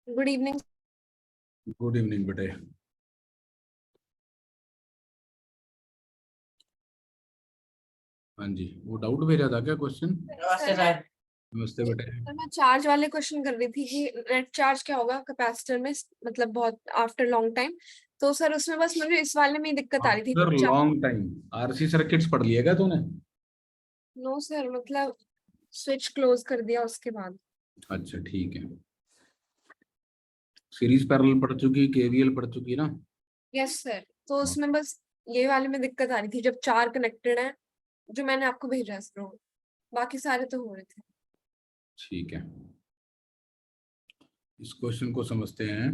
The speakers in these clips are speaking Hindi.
Good evening. गुड इवनिंग बेटे। हाँ जी, वो डाउट भेजा था क्या क्वेश्चन? नमस्ते सर। नमस्ते बेटे। सर मैं चार्ज वाले क्वेश्चन कर रही थी कि नेट चार्ज क्या होगा कैपेसिटर में, मतलब बहुत आफ्टर लॉन्ग टाइम। तो सर उसमें बस मुझे इस वाले में ही दिक्कत आ रही थी। After long time RC circuits पढ़ लिएगा तूने? नो सर, मतलब स्विच क्लोज कर दिया उसके बाद। अच्छा ठीक है। सीरीज पैरेलल पढ़ चुकी, केवीएल पढ़ चुकी ना? Yes sir. तो उसमें बस ये वाले में दिक्कत आ रही थी जब चार कनेक्टेड है, जो मैंने आपको भेजा है सर। बाकी सारे तो हो रहे थे। ठीक है, इस क्वेश्चन को समझते हैं।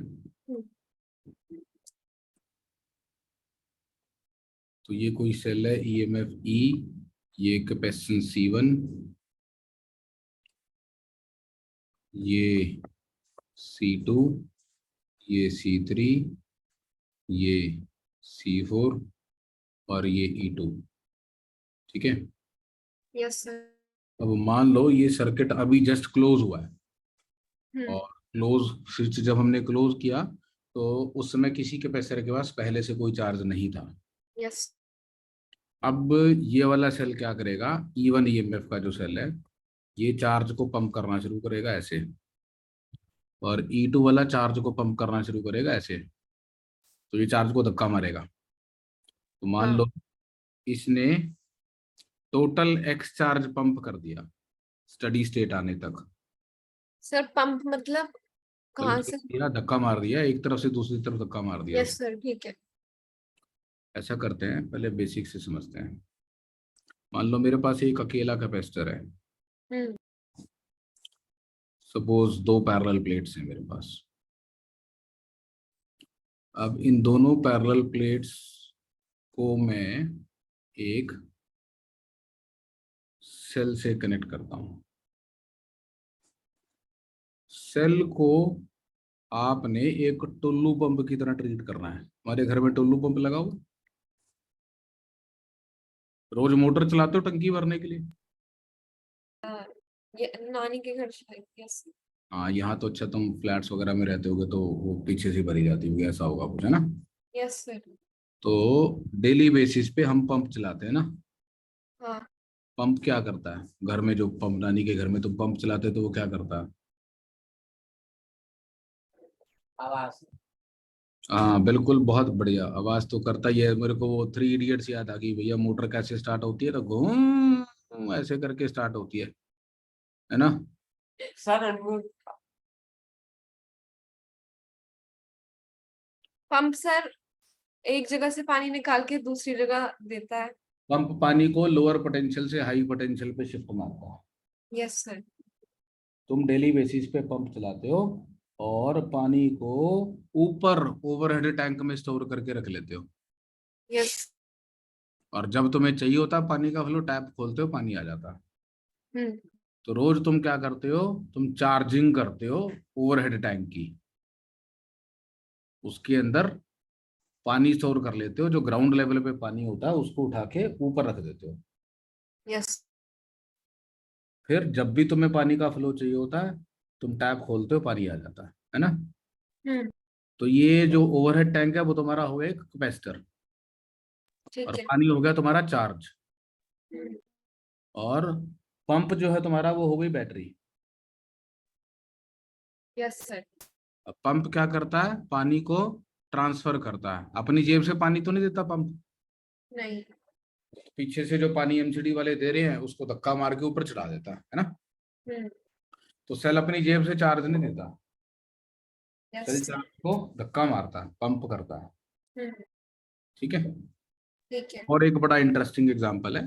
तो ये कोई सेल है ईएमएफ ई, ये कैपेसिटेंस C1, ये C2, ये C3, ये C4 और ये E2। ठीक है। Yes sir. अब मान लो ये सर्किट अभी जस्ट क्लोज हुआ है, हम्म। और क्लोज स्विच जब हमने क्लोज किया तो उस समय किसी कैपेसिटर के पास पहले से कोई चार्ज नहीं था। यस। अब ये वाला सेल क्या करेगा, E1 ईएमएफ का जो सेल है, ये चार्ज को पंप करना शुरू करेगा ऐसे, और E2 वाला चार्ज को पंप करना शुरू करेगा ऐसे। तो ये चार्ज को धक्का मारेगा। तो मान हाँ लो इसने टोटल एक्स चार्ज पंप कर दिया स्टडी स्टेट आने तक। सर, पंप मतलब कहाँ से? धक्का मार दिया एक तरफ से दूसरी तरफ, धक्का मार दिया यस उसने। सर, ठीक है। ऐसा करते हैं, पहले बेसिक से समझते हैं। मान लो मेरे पास एक अकेला कैपेसिटर है, हम्म। सपोज दो पैरेलल प्लेट्स हैं मेरे पास। अब इन दोनों पैरेलल प्लेट्स को मैं एक सेल से कनेक्ट करता हूं। सेल को आपने एक टुल्लू पंप की तरह ट्रीट करना है। हमारे घर में टुल्लू पंप लगा हुआ, रोज मोटर चलाते हो टंकी भरने के लिए? ये नानी के घर शायद। यस। हाँ, यहाँ तो अच्छा तुम फ्लैट्स वगैरह में रहते होगे तो वो पीछे से भरी जाती होगी, ऐसा होगा कुछ, है ना? Yes sir. तो डेली बेसिस पे हम पंप चलाते हैं ना। हाँ। पंप क्या करता है, घर में जो पंप, नानी के घर में तुम पंप चलाते हो तो वो क्या करता है? आवाज। हाँ बिल्कुल, बहुत बढ़िया, आवाज तो करता ही है। मेरे को वो 3 इडियट्स याद आ गई भैया। मोटर कैसे स्टार्ट होती है, तो घूम ऐसे करके स्टार्ट होती है ना? सर पंप सर एक जगह से पानी निकाल के दूसरी जगह देता है। पंप पानी को लोअर पोटेंशियल से हाई पोटेंशियल पे शिफ्ट मारता है। Yes sir. तुम डेली बेसिस पे पंप चलाते हो और पानी को ऊपर ओवरहेड टैंक में स्टोर करके रख लेते हो, यस। और जब तुम्हें चाहिए होता है पानी का फ्लो, टैप खोलते हो, पानी आ जाता है। हम्म। तो रोज तुम क्या करते हो, तुम चार्जिंग करते हो ओवरहेड टैंक की। उसके अंदर पानी स्टोर कर लेते हो, जो ग्राउंड लेवल पे पानी होता है उसको उठा के ऊपर रख देते हो। यस। फिर जब भी तुम्हें पानी का फ्लो चाहिए होता है, तुम टैप खोलते हो, पानी आ जाता है ना? हम्म। तो ये जो ओवरहेड टैंक है वो तुम्हारा हो गया एक कैपेसिटर, और ठीक है। पानी हो गया तुम्हारा चार्ज, हम्म। और पंप जो है तुम्हारा वो हो गई बैटरी। Yes sir. अब पंप क्या करता है, पानी को ट्रांसफर करता है। अपनी जेब से पानी तो नहीं देता पंप, नहीं। पीछे से जो पानी एमसीडी वाले दे रहे हैं उसको धक्का मार के ऊपर चढ़ा देता है ना? हम्म। तो सेल अपनी जेब से चार्ज नहीं देता, सेल यस। चार्ज को धक्का मारता है, पंप करता है। हम्म। ठीक है। ठीक है। और एक बड़ा इंटरेस्टिंग एग्जांपल है,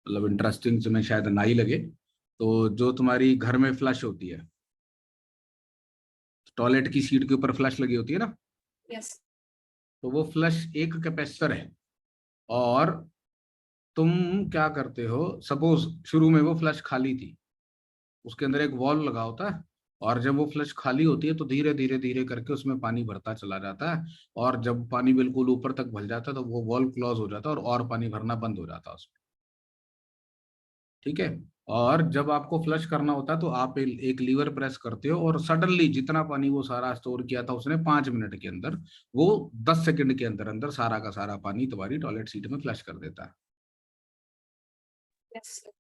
मतलब इंटरेस्टिंग तुम्हें शायद ना ही लगे। तो जो तुम्हारी घर में फ्लश होती है, टॉयलेट की सीट के ऊपर फ्लश लगी होती है ना, यस। तो वो फ्लश एक कैपेसिटर है। और तुम क्या करते हो, सपोज शुरू में वो फ्लश खाली थी, उसके अंदर एक वॉल्व लगा होता है, और जब वो फ्लश खाली होती है तो धीरे धीरे धीरे करके उसमें पानी भरता चला जाता है, और जब पानी बिल्कुल ऊपर तक भर जाता है तो वो वॉल्व क्लोज हो जाता है और पानी भरना बंद हो जाता है उसमें। ठीक है। और जब आपको फ्लश करना होता है तो आप एक लीवर प्रेस करते हो और सडनली जितना पानी वो सारा स्टोर किया था उसने 5 मिनट के अंदर, वो 10 सेकंड के अंदर अंदर सारा का सारा पानी तुम्हारी टॉयलेट सीट में फ्लश कर देता है। Yes sir.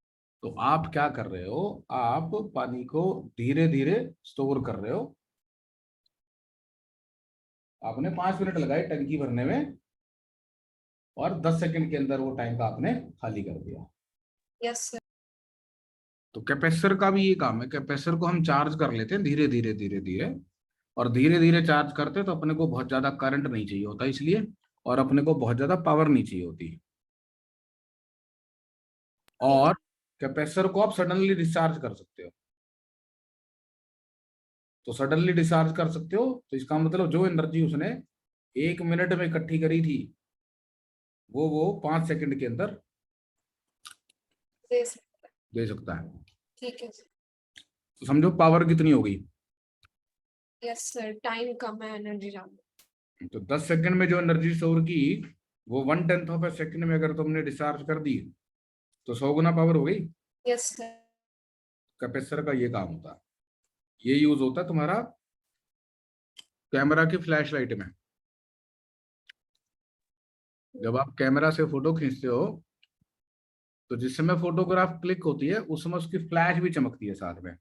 तो आप क्या कर रहे हो, आप पानी को धीरे धीरे स्टोर कर रहे हो। आपने 5 मिनट लगाए टंकी भरने में और 10 सेकंड के अंदर वो टैंक आपने खाली कर दिया। Yes sir. तो कैपेसिटर का भी ये काम है, कैपेसिटर को हम चार्ज कर लेते हैं धीरे धीरे धीरे धीरे, और धीरे धीरे चार्ज करते हैं तो अपने को बहुत ज्यादा करंट नहीं चाहिए होता इसलिए, और अपने को बहुत ज्यादा पावर नहीं चाहिए होती। और कैपेसिटर को आप सडनली डिस्चार्ज कर सकते हो। तो सडनली डिस्चार्ज कर सकते हो तो इसका मतलब जो एनर्जी उसने 1 मिनट में इकट्ठी करी थी वो 5 सेकंड के अंदर दे सकते हैं। दे सकता है। ठीक है सर। तो समझो पावर कितनी हो गई। यस सर, टाइम कम है, एनर्जी ज्यादा। तो 10 सेकंड में जो एनर्जी स्टोर की वो 1/10 ऑफ ए सेकंड में अगर तुमने डिस्चार्ज कर दी तो 100 गुना पावर हो गई। Yes sir. कैपेसिटर का ये काम होता है, ये यूज होता है तुम्हारा कैमरा की फ्लैश लाइट में। जब आप कैमरा से फोटो खींचते हो तो जिस समय फोटोग्राफ क्लिक होती है उस समय उसकी फ्लैश भी चमकती है साथ में।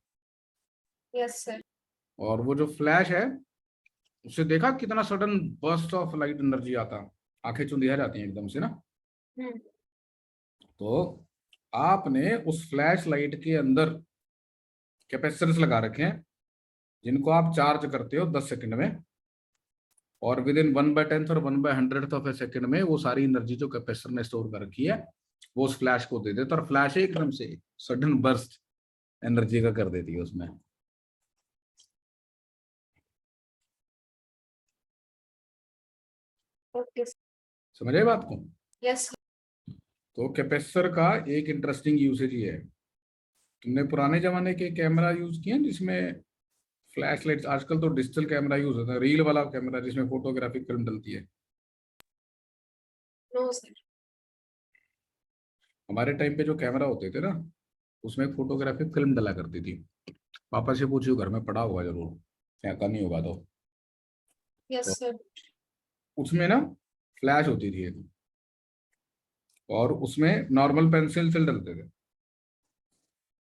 Yes sir. और वो जो फ्लैश है उससे देखा कितना sudden burst of light energy आता, आंखें चुंधिया जाती हैं एकदम से ना। तो आपने उस फ्लैश लाइट के अंदर कैपेसिटर्स लगा रखे हैं जिनको आप चार्ज करते हो 10 सेकंड में, और विद इन 1/10 और 1/100 ऑफ ए सेकंड में वो सारी एनर्जी जो कैपेसिटर ने स्टोर कर रखी है वो उस फ्लैश को दे देता, और फ्लैश एकदम से सडन बर्स्ट एनर्जी का कर देती है उसमें। ओके। समझ आए बात को। यस। तो कैपेसिटर का एक इंटरेस्टिंग यूसेज ये है, तुमने पुराने जमाने के कैमरा यूज किए हैं जिसमें फ्लैश लाइट्स, आजकल तो डिजिटल कैमरा यूज होता है, रील वाला कैमरा जिसमें फोटोग्राफिक फिल्म डलती है। No sir. हमारे टाइम पे जो कैमरा होते थे ना उसमें एक फोटोग्राफिक फिल्म डला करती थी। पापा से पूछियो, घर में पड़ा होगा जरूर, फेंका नहीं होगा तो। Yes sir. उसमें ना फ्लैश होती थी एक, और उसमें नॉर्मल पेंसिल सेल डलते थे।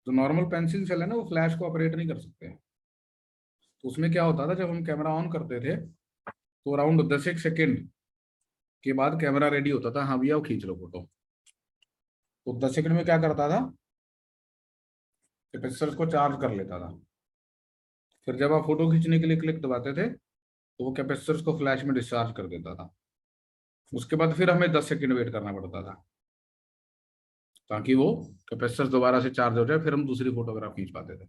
जो नॉर्मल पेंसिल सेल है ना वो फ्लैश को ऑपरेट नहीं कर सकते। तो उसमें क्या होता था, जब हम कैमरा ऑन करते थे तो अराउंड 10 सेकेंड के बाद कैमरा रेडी होता था, हाँ भैया वो खींच लो फोटो। तो 10 सेकेंड में क्या करता था, कैपेसिटर को चार्ज कर लेता था। फिर जब आप फोटो खींचने के लिए क्लिक दबाते थे तो वो कैपेसिटर को फ्लैश में डिस्चार्ज कर देता था। उसके बाद फिर हमें 10 सेकेंड वेट करना पड़ता था ताकि वो कैपेसिटर दोबारा से चार्ज हो जाए, फिर हम दूसरी फोटोग्राफ खींच पाते थे।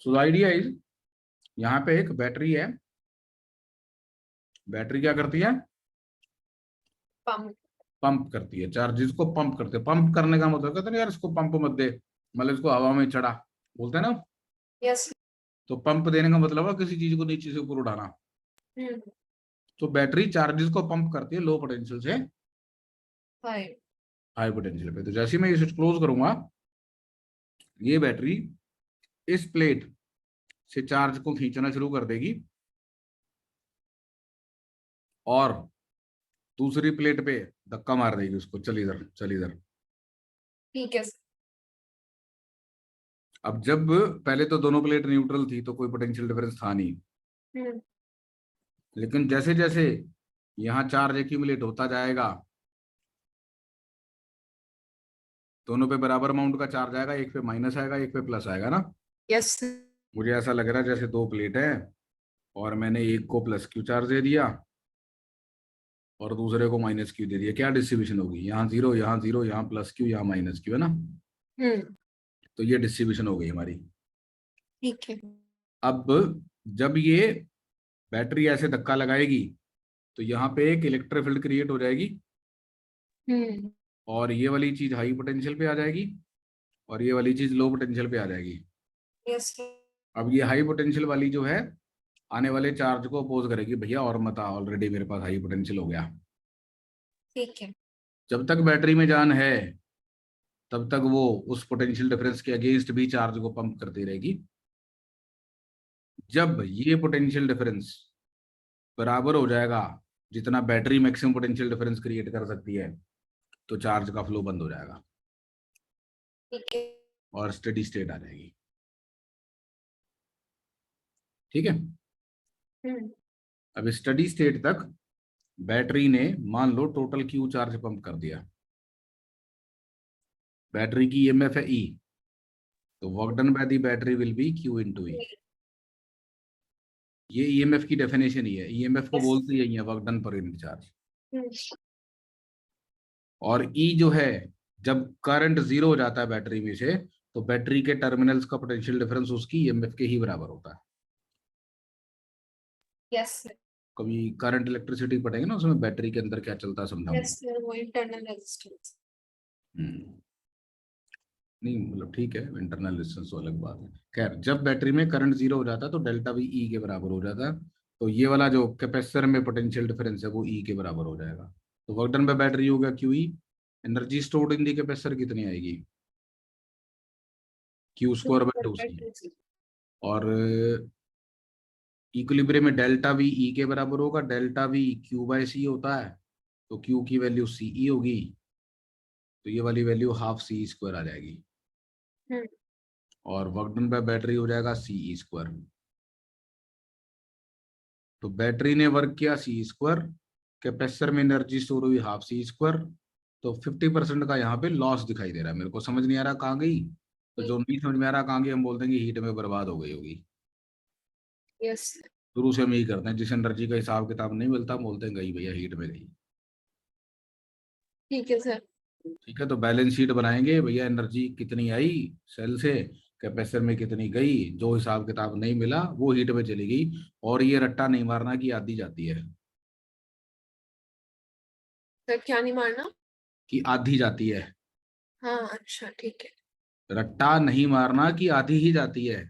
सो द आइडिया इज, यहाँ पे एक बैटरी है, बैटरी क्या करती है, पंप। पंप करती है, चार्जेस को पंप करते हैं। पंप करने का मतलब कहते हैं यार इसको पंप मत दे, मतलब इसको हवा में चढ़ा, बोलते हैं ना। यस। तो पंप देने का मतलब है किसी चीज को नीचे से ऊपर उठाना। तो बैटरी चार्जेस को पंप करती है लो पोटेंशियल से हाय। हाई पोटेंशियल पे। तो जैसे ही मैं ये स्विच क्लोज करूंगा ये बैटरी इस प्लेट से चार्ज को खींचना शुरू कर देगी और दूसरी प्लेट पे धक्का मार देगी उसको, चल इधर चल इधर। ठीक है सर। अब जब पहले तो दोनों प्लेट न्यूट्रल थी तो कोई पोटेंशियल डिफरेंस था नहीं, लेकिन जैसे जैसे यहाँ चार्ज एक्यूमुलेट होता जाएगा दोनों पे बराबर अमाउंट का चार्ज आएगा, एक पे माइनस आएगा एक पे प्लस आएगा ना। यस। मुझे ऐसा लग रहा है जैसे दो प्लेट है और मैंने एक को प्लस क्यू चार्ज दे दिया और दूसरे को माइनस क्यू दे दिया। क्या डिस्ट्रीब्यूशन होगी, यहाँ जीरो यहाँ जीरो यहाँ प्लस क्यू यहाँ माइनस क्यू है ना। तो ये डिस्ट्रीब्यूशन हो गई हमारी। ठीक है। अब जब ये बैटरी ऐसे धक्का लगाएगी तो यहाँ पे एक इलेक्ट्रिक फील्ड क्रिएट हो जाएगी और ये वाली चीज हाई पोटेंशियल पे आ जाएगी और ये वाली चीज लो पोटेंशियल पे आ जाएगी। यस। अब ये हाई पोटेंशियल वाली जो है आने वाले चार्ज को अपोज करेगी, भैया और मत आ, ऑलरेडी मेरे पास हाई पोटेंशियल हो गया। ठीक है। जब तक बैटरी में जान है तब तक वो उस पोटेंशियल डिफरेंस के अगेंस्ट भी चार्ज को पंप करती रहेगी। जब ये पोटेंशियल डिफरेंस बराबर हो जाएगा जितना battery maximum potential difference create कर सकती है, तो चार्ज का फ्लो बंद हो जाएगा ठीक है। और स्टेडी स्टेट आ जाएगी। ठीक है। अब स्टेडी स्टेट तक बैटरी ने मान लो टोटल क्यू चार्ज पंप कर दिया। बैटरी की ईएमएफ है ई, तो work done by the battery will be Q into E. ये ईएमएफ की डेफिनेशन ही है, ईएमएफ को बोलते ही है work done per unit charge. और ई जो है, जब करंट जीरो हो जाता है बैटरी में से, तो बैटरी के टर्मिनल्स का पोटेंशियल डिफरेंस उसकी ईएमएफ के ही बराबर होता है। यस कभी करंट इलेक्ट्रिसिटी पढ़ेंगे ना, उसमें बैटरी के अंदर क्या चलता है समझाऊंगा। यस सर, वो इंटरनल रेजिस्टेंस। नहीं मतलब ठीक है, इंटरनल रेजिस्टेंस तो अलग बात है। खैर, जब बैटरी में करंट जीरो हो जाता है तो डेल्टा भी ई के बराबर हो जाता है। तो ये वाला जो कैपेसिटर में पोटेंशियल डिफरेंस है वो ई के बराबर हो जाएगा। तो वर्क डन बाय बैटरी हो गया Q E. Energy stored in the capacitor कितनी आएगी? क्यू स्क्वायर बाय टू सी। और इक्विलिब्रियम में डेल्टा भी ई के बराबर होगा। डेल्टा भी क्यू बाय सी होता है, तो क्यू की वैल्यू सी ई होगी, तो ये वाली वैल्यू हाफ सी स्क्वायर आ जाएगी। और वर्क डन बाय बैटरी हो जाएगा सी ई स्क्वायर। तो बैटरी ने वर्क किया सी स्क्वायर, कैपेसिटर में एनर्जी स्टोर हुई हाफ सी स्क्वायर। तो 50% का यहाँ पे लॉस दिखाई दे रहा है। मेरे को समझ नहीं आ रहा कहाँ गई, तो जो नहीं समझ में आ रहा कहाँ गई हम बोल देंगे हीट में बर्बाद हो गई होगी। यस शुरू से हम यही करते हैं, जिस एनर्जी का हिसाब किताब नहीं मिलता हम बोलते हैं गई भैया हीट में गई। ठीक है सर। ठीक है, तो बैलेंस शीट बनाएंगे भैया, एनर्जी कितनी आई सेल से, कैपेसिटर में कितनी गई, जो हिसाब किताब नहीं मिला वो हीट में चली गई। और ये रट्टा नहीं मारना कि आधी जाती है, सर क्या नहीं मारना? कि आधी जाती है। हाँ अच्छा ठीक है। रट्टा नहीं मारना कि आधी ही जाती है।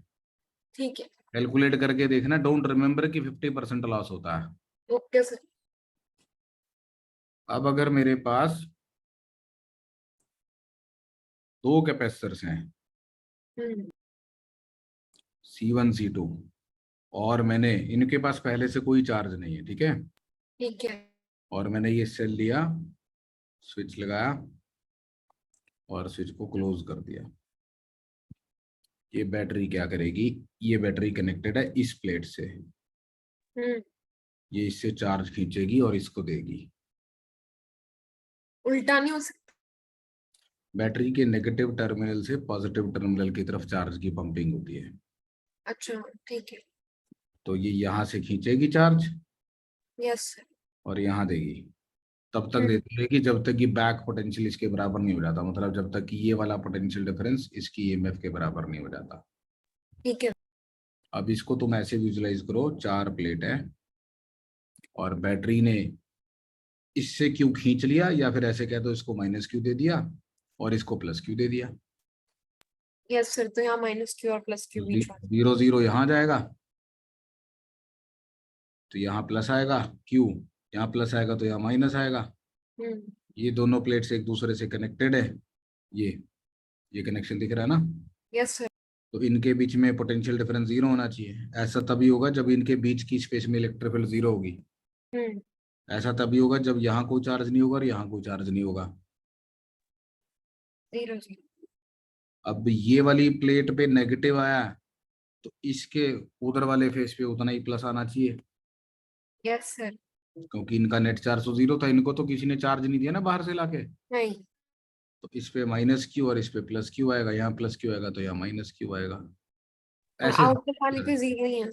ठीक है। कैलकुलेट करके देखना, डोंट रिमेम्बर कि 50% लॉस होता है। Okay sir. अब अगर मेरे पास दो कैपेसिटर्स हैं C1 C2, और मैंने इनके पास पहले से कोई चार्ज नहीं है, ठीक है, ठीक है। और मैंने ये सेल लिया, स्विच लगाया और स्विच को क्लोज कर दिया। ये बैटरी क्या करेगी, ये बैटरी कनेक्टेड है इस प्लेट से, ये इससे चार्ज खींचेगी और इसको देगी। उल्टा नहीं हो सकता? बैटरी के नेगेटिव टर्मिनल से पॉजिटिव टर्मिनल की तरफ चार्ज की पंपिंग होती है। अच्छा ठीक है। तो ये यहाँ से खींचेगी चार्ज यस सर। और यहाँ देगी। तब तक देती रहेगी जब तक कि बैक पोटेंशियल इसके बराबर नहीं हो जाता, मतलब जब तक कि ये वाला पोटेंशियल डिफरेंस इसकी ईएमएफ के बराबर नहीं हो जाता। ठीक है। अब इसको तुम ऐसे विजुलाइज करो, 4 प्लेट है और बैटरी ने इससे क्यू खींच लिया, या फिर ऐसे कह दो इसको माइनस क्यू दे दिया और इसको प्लस क्यू दे दिया। यस सर, तो यहाँ माइनस क्यू और प्लस क्यू बीच में। 0 0 यहाँ जाएगा तो यहाँ प्लस आएगा, क्यू यहाँ प्लस आएगा तो यहाँ माइनस आएगा। ये दोनों प्लेट्स एक दूसरे से कनेक्टेड है, ये कनेक्शन दिख रहा है ना? Yes sir. तो इनके बीच में पोटेंशियल डिफरेंस 0 होना चाहिए। ऐसा तभी होगा जब इनके बीच की स्पेस में इलेक्ट्रिक फील्ड 0 होगी। ऐसा तभी होगा जब यहाँ कोई चार्ज नहीं होगा और यहाँ कोई चार्ज नहीं होगा। 0 अब ये वाली प्लेट पे नेगेटिव आया तो इसके उधर वाले फेस पे उतना ही प्लस आना चाहिए। Yes sir. क्योंकि इनका नेट चार्ज तो 0 था, इनको तो किसी ने चार्ज नहीं दिया ना बाहर से लाके। नहीं। तो इस पे माइनस क्यू और इस पे प्लस क्यू आएगा, यहाँ प्लस क्यू आएगा तो यहाँ माइनस क्यू आएगा। ऐसे आउटपुट वाले पे 0 ही है।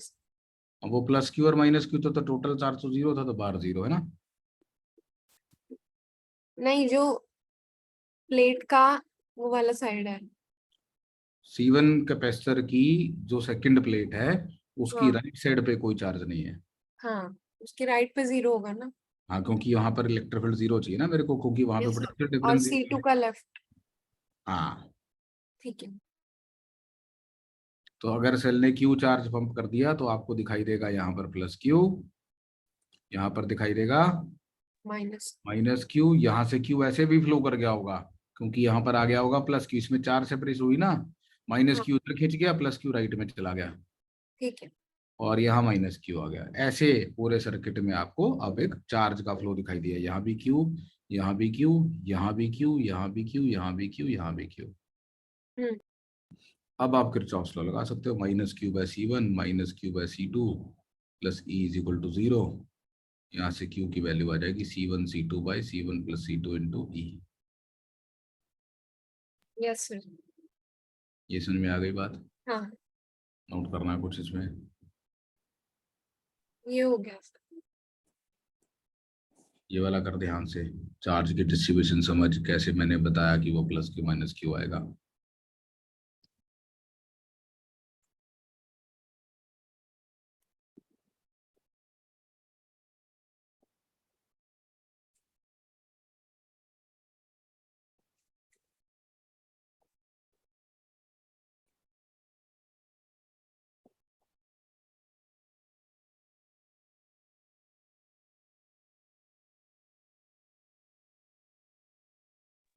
वो प्लस क्यू और माइनस क्यू तो टोटल चार्ज तो 0 था, तो बाहर 0 है ना? नहीं, जो प्लेट का वो वाला साइड है। C1 कैपेसिटर की जो सेकंड प्लेट है उसकी हाँ। राइट साइड पे कोई चार्ज नहीं है। हाँ, उसके राइट पे 0 होगा ना? हाँ, क्योंकि यहाँ पर इलेक्ट्रिक फील्ड 0 चाहिए ना मेरे को, क्योंकि वहां पे Yes, पोटेंशियल और डिफरेंस C2 का लेफ्ट। हाँ। ठीक है। तो अगर सेल ने क्यू चार्ज पंप कर दिया तो आपको दिखाई देगा यहाँ पर प्लस क्यू, यहाँ पर दिखाई देगा माइनस। Minus Q. यहाँ से क्यू ऐसे भी फ्लो कर गया होगा क्योंकि यहाँ पर आ गया होगा प्लस क्यू, इसमें 4 से प्रेस हुई ना, माइनस हाँ। क्यू उधर खिंच गया, प्लस क्यू राइट में चला गया, ठीक है। और यहाँ माइनस क्यू आ गया। ऐसे पूरे सर्किट में आपको अब एक चार्ज का फ्लो दिखाई दिया, यहाँ भी क्यू, यहाँ भी क्यू, यहाँ भी क्यू, यहाँ भी क्यू, यहाँ भी क्यू, यहाँ भी क्यू। हम्म। अब आप किरचॉफ लॉ लगा सकते हो, minus Q by C1 minus Q by C2 plus E is equal to 0। यहाँ से क्यू की वैल्यू आ जाएगी C1 C2 by C1 plus C2 into E। Yes sir. ये समझ में आ गई बात? हाँ, नोट करना है कुछ इसमें? ये हो गया सर। ये वाला कर ध्यान से, चार्ज की डिस्ट्रीब्यूशन समझ, कैसे मैंने बताया कि वो प्लस क्यू माइनस क्यू आएगा।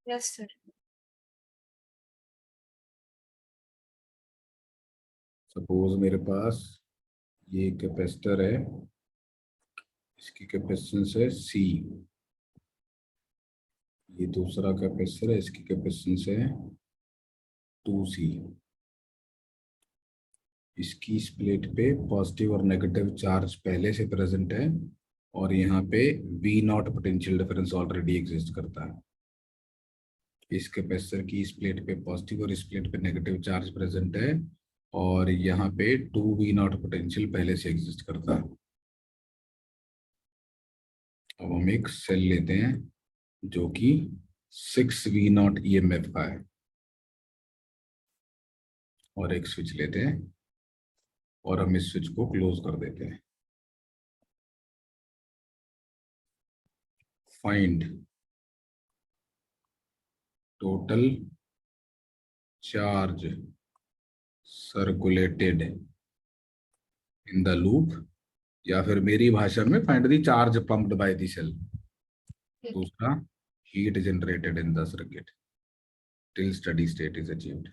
Yes sir. सपोज मेरे पास ये कैपेसिटर है, इसकी कैपेसिटेंस है C, ये दूसरा कैपेसिटर है, इसकी कैपेसिटेंस है 2C। इसकी इस प्लेट पे पॉजिटिव और नेगेटिव चार्ज पहले से प्रेजेंट है, और यहाँ पे V0 potential difference already exist करता है। इस कैपेसिटर की इस प्लेट पे पॉजिटिव और इस प्लेट पे नेगेटिव चार्ज प्रेजेंट है, और यहाँ पे 2V0 पोटेंशियल पहले से एग्जिस्ट करता है। अब हम एक सेल लेते हैं जो कि 6V0 EMF का है, और एक स्विच लेते हैं और हम इस स्विच को क्लोज कर देते हैं। Find total charge circulated in the loop, या फिर मेरी भाषा में find the charge pumped by the cell. दूसरा, heat generated in the circuit till steady state is achieved.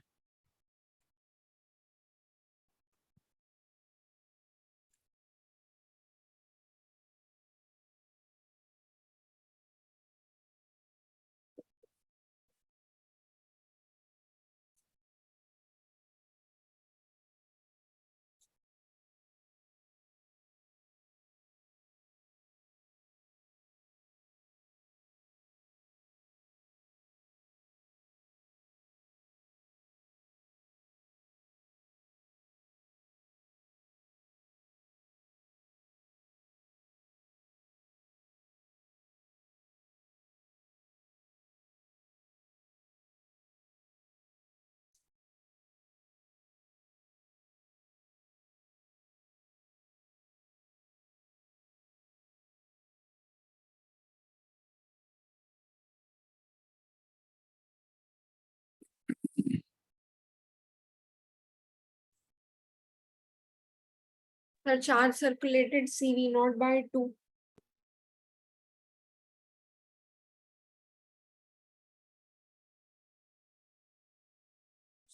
Sir charge circulated CV0 by 2।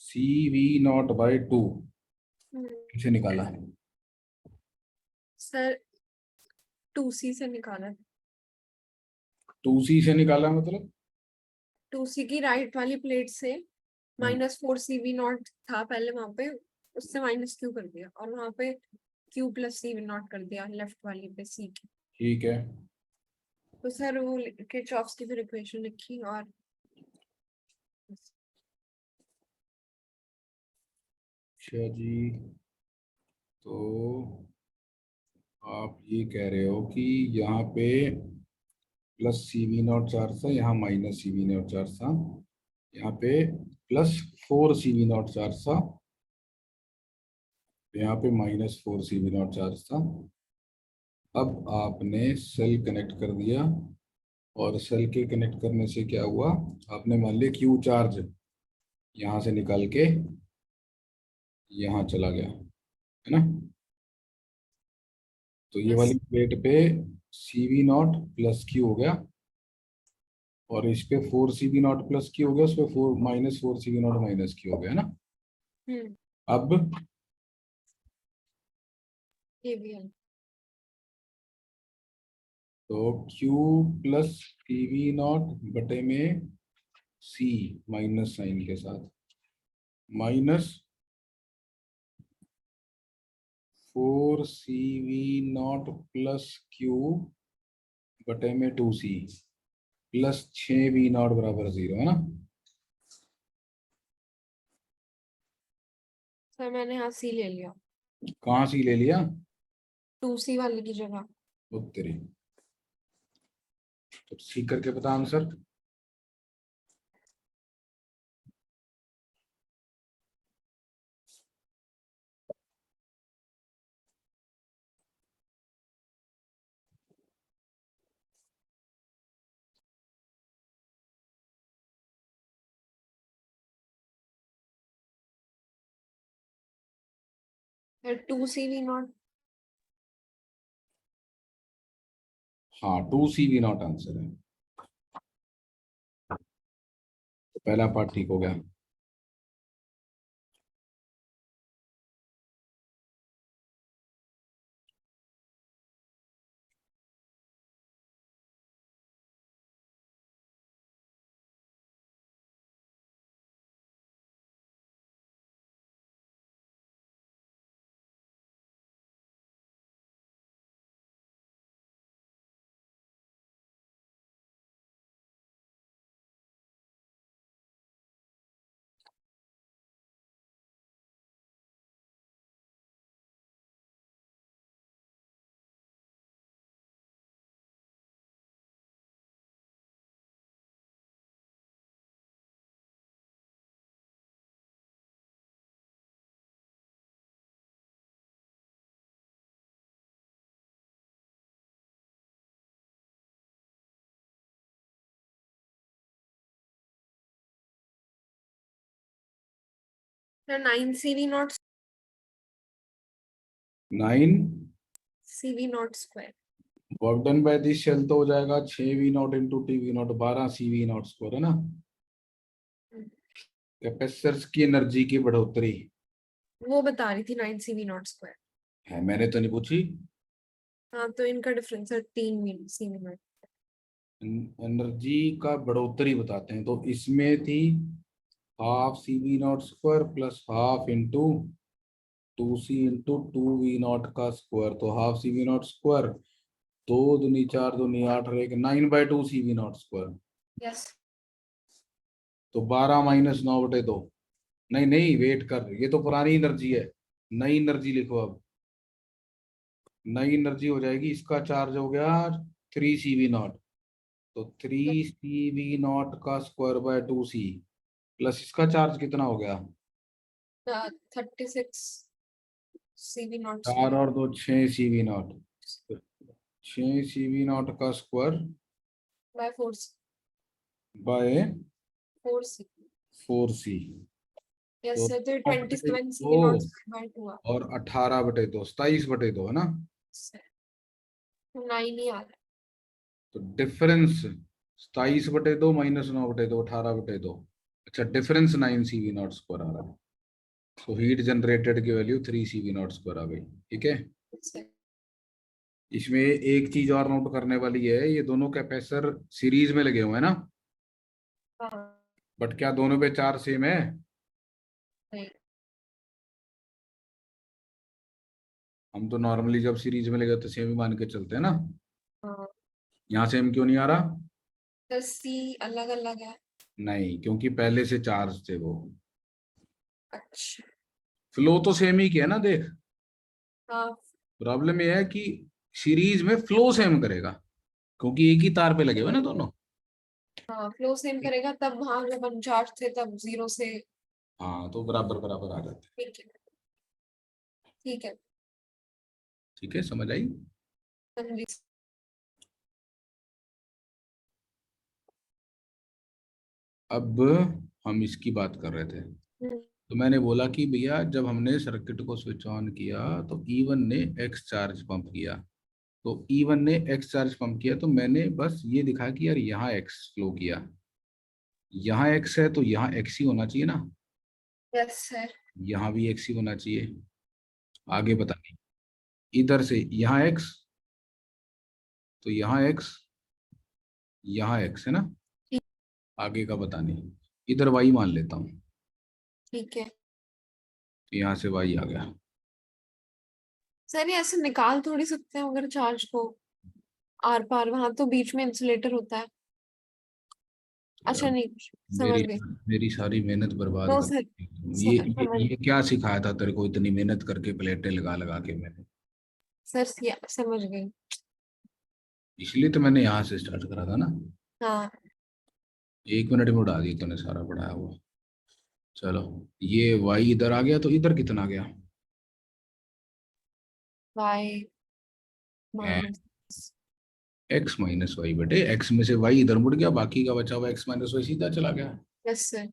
CV0/2 किसे निकाला है? सर 2C से निकाला। 2C से निकाला मतलब 2C की राइट वाली प्लेट से -4CV0 था पहले वहां पे, उससे -Q कर दिया, और वहां पे Q + CV0 कर दिया लेफ्ट वाली पे C की। ठीक है। तो सर वो किरचॉफ की फिर इक्वेशन लिखी, और अच्छा जी, तो आप ये कह रहे हो कि यहाँ पे प्लस CV0 चार्ज था, यहाँ माइनस CV0 चार्ज था, यहाँ पे +4CV0 चार्ज था, यहाँ पे -4CV0 चार्ज था। अब आपने सेल कनेक्ट कर दिया, और सेल के कनेक्ट करने से क्या हुआ, आपने मान लिया Q चार्ज यहाँ से निकाल के यहाँ चला गया, है ना? तो ये वाली प्लेट पे CV0 + Q हो गया, और इस पे 4 CV0 प्लस क्यू हो गया, उस पे 4 माइनस 4 CV0 माइनस क्यू हो गया, है ना। अब ये भी है। तो Q प्लस CV0 बटे में C माइनस साइन के साथ, माइनस 4 CV0 प्लस Q बटे में 2C प्लस 6V0 बराबर 0, है ना। सर मैंने यहाँ सी ले लिया, कहाँ C ले लिया? 2C वाले की जगह। उत्तरी। तो C करके बता आंसर। फिर 2CV0। हाँ 2CV0 आंसर है। तो पहला पार्ट ठीक हो गया। Sir 9CV0 9 CV0 square. Work done by this shell तो हो जाएगा 6V0 into TV0 12CV0 square, है ना। कैपेसिटर्स की एनर्जी की बढ़ोतरी वो बता रही थी 9CV0 स्क्वायर। है, मैंने तो नहीं पूछी। हाँ तो इनका डिफरेंस है 3CV0। एनर्जी का बढ़ोतरी बताते हैं, तो इसमें थी half CV0 square plus half into 2C into 2V0 का स्क्वायर, तो हाफ CV0 स्क्वायर, 2 दूनी 4 दूनी 8 और 1 9/2 CV0 स्क्वायर। यस। तो 12 माइनस 9/2। नहीं नहीं वेट कर, ये तो पुरानी एनर्जी है, नई एनर्जी लिखो अब। नई एनर्जी हो जाएगी, इसका चार्ज हो गया 3CV0, तो 3CV0 का स्क्वायर बाय 2C प्लस इसका चार्ज कितना हो गया, 36CV0 4 स्क्वायर और 2 6CV0, 6CV0 का square by 4C। By 4C। 4C। Yes तो सर, तो 2 27CV0 स्क्वायर बाय 2 और 18/2 27/2, है ना। सर 9 ही आ रहा तो डिफरेंस 27/2 माइनस 9/2 18/2। अच्छा डिफरेंस 9CV0 स्क्वायर आ रहा है। तो हीट जनरेटेड की वैल्यू 3CV0 स्क्वायर आ गई, ठीक है। है सर। इसमें एक चीज और नोट करने वाली है, ये दोनों कैपेसिटर सीरीज में लगे हुए हैं ना, हाँ। बट क्या दोनों पे चार्ज सेम है? नहीं। हम तो नॉर्मली जब सीरीज में लगे तो सेम ही मान के चलते हैं ना। हाँ। यहाँ सेम क्यों नहीं आ रहा? सर C अलग अलग है। नहीं, क्योंकि पहले से चार्ज थे वो। अच्छा। फ्लो तो सेम ही किया ना, देख। हाँ। प्रॉब्लम ये है कि सीरीज में फ्लो सेम करेगा, क्योंकि एक ही तार पे लगे हुए ना दोनों। हाँ फ्लो सेम करेगा, तब वहां जब हम चार्ज थे तब 0 से। हाँ तो बराबर बराबर आ जाते हैं। ठीक है। ठीक है। ठीक है, समझ आई। हाँ जी। अब हम इसकी बात कर रहे थे, हम्म। तो मैंने बोला कि भैया जब हमने सर्किट को स्विच ऑन किया तो E1 ने एक्स चार्ज पंप किया, तो E1 ने x चार्ज पंप किया, तो मैंने बस ये दिखाया कि यार यहाँ x फ्लो किया, यहाँ x है तो यहाँ x ही होना चाहिए ना, यस सर। यहाँ भी x ही होना चाहिए। आगे बता नहीं, इधर से यहाँ x, तो यहाँ x, यहाँ x है ना, ठीक। आगे का बता नहीं, इधर y मान लेता हूँ, ठीक है तो यहाँ से y आ गया। सर, ये ऐसे निकाल थोड़ी सकते हैं अगर चार्ज को आर पार, वहां तो बीच में इंसुलेटर होता है। अच्छा यार, नहीं, समझ मेरी गई। मेरी सारी मेहनत बर्बाद नो कर सर, दी तुम। समझ ये क्या सिखाया था तेरे को, इतनी मेहनत करके प्लेटें लगा लगा के मैंने, सर, समझ गई। इसलिए तो मैंने यहाँ से स्टार्ट करा था ना। हाँ। 1 मिनट में उड़ा दी तूने सारा पढ़ाया हुआ। चलो, ये y इधर आ गया, तो इधर कितना गया, Y minus. x minus Y बेटे, x में से y इधर मुड़ गया, बाकी का बचा हुआ x माइनस वाई सीधा चला गया। Yes sir.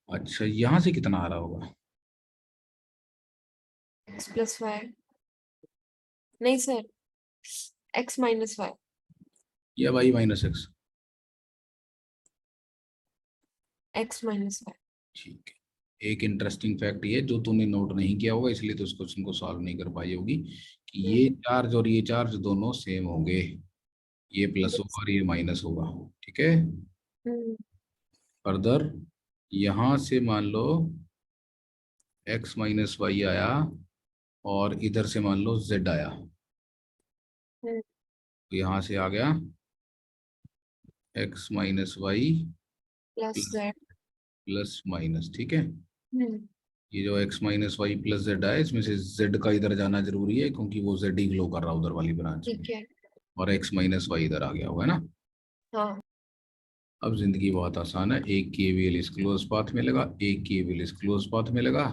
अच्छा, यहाँ से कितना आ रहा होगा, एक्स प्लस वाई, नहीं सर, एक्स माइनस वाई। या y minus x। X minus Y. ठीक है, एक इंटरेस्टिंग फैक्ट ये जो तूने नोट नहीं किया होगा, इसलिए तो इस क्वेश्चन को सॉल्व नहीं कर पाई होगी, कि ये चार्ज और ये चार्ज दोनों सेम होंगे, ये प्लस होगा और ये माइनस होगा। ठीक है, फर्दर यहाँ से मान लो x माइनस वाई आया, और इधर से मान लो z आया, तो यहाँ से आ गया x minus Y plus Z. Plus minus. ठीक है, ये जो x minus Y plus Z आया, इसमें से z का इधर जाना जरूरी है, क्योंकि वो z ही ग्लो कर रहा है उधर वाली ब्रांच में, ठीक है। और x माइनस वाई इधर आ गया होगा ना। हाँ। अब जिंदगी बहुत आसान है, एक केवीएल इस क्लोज पाथ में लगा, एक केवीएल इस क्लोज पाथ में लगा,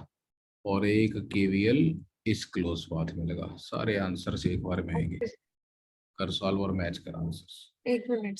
और एक केवीएल इस क्लोज पाथ में लगा, सारे आंसर से एक बार में आएंगे। कर सॉल्व और मैच कर आंसर्स। 1 मिनट।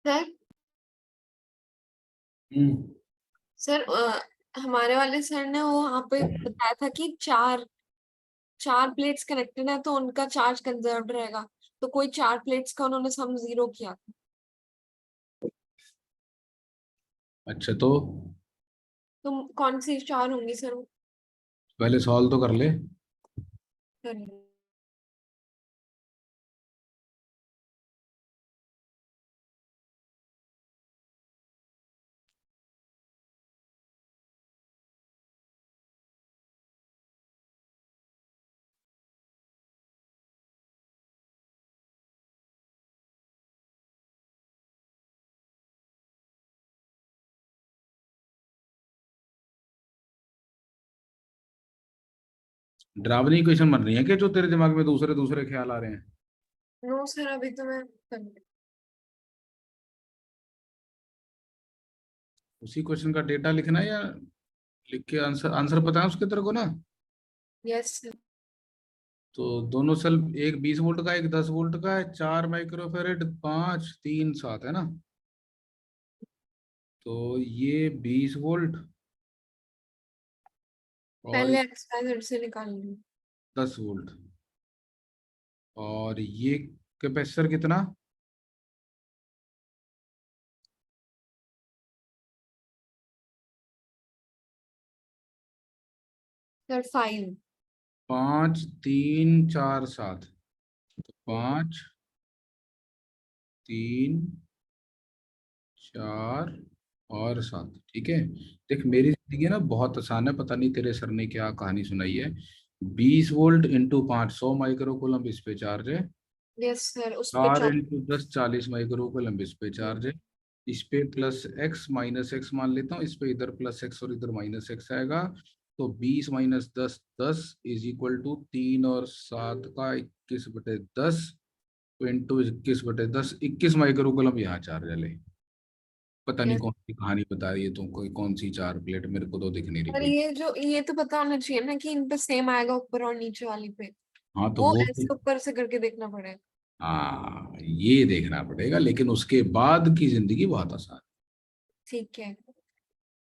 सर, सर हमारे वाले सर ने वो वहाँ पे बताया था कि चार चार प्लेट्स कनेक्टेड है तो उनका चार्ज कंजर्व्ड रहेगा, तो कोई 4 प्लेट्स का उन्होंने सम 0 किया था। अच्छा, तो तो कौन सी 4 होंगी सर वो? पहले सॉल्व तो कर ले। करिए। डरावनी क्वेश्चन बन रही है कि जो तेरे दिमाग में दूसरे दूसरे ख्याल आ रहे हैं? नो सर, अभी तो मैं कर रही उसी क्वेश्चन का डेटा लिखना है या लिख के आंसर आंसर पता है उसके तेरे को ना? Yes sir. तो दोनों सेल, एक 20 वोल्ट का, एक 10 वोल्ट का है, 4 माइक्रोफेरेड, 5, 3, 7 है ना? तो ये 20 वोल्ट और पहले एक्सपायर से निकाल लूँ। 10 वोल्ट, और ये कैपेसिटर कितना? सर 5। 5, 3, 4, 7। तो 5, 3, 4 और 7, ठीक है। देख मेरी जिंदगी ना बहुत आसान है, पता नहीं तेरे सर ने क्या कहानी सुनाई है। 20 वोल्ट इंटू 5, 100 माइक्रो कूलम इस पे चार्ज है। यस सर, उस पे 4 इंटू 10, 40 माइक्रो कूलम इस पे चार्ज है। इस पे प्लस एक्स माइनस एक्स मान लेता हूँ, इस पे इधर प्लस एक्स और इधर माइनस एक्स आएगा। तो 20 - 10, 10 इज इक्वल टू 3 और 7 का 21/10, तो इंटू 21/10, 21 माइक्रो कूलम यहाँ चार्ज है। ले, पता नहीं यस कौन सी कहानी बता रही है तुम, कोई कौन सी चार प्लेट, मेरे को तो दिख नहीं रही सर। कोई। ये तो पता होना चाहिए ना कि इन पे सेम आएगा ऊपर और नीचे वाली पे। हाँ तो वो वो, ऐसे ऊपर से करके देखना पड़ेगा। हाँ ये देखना पड़ेगा, लेकिन उसके बाद की जिंदगी बहुत आसान ठीक है।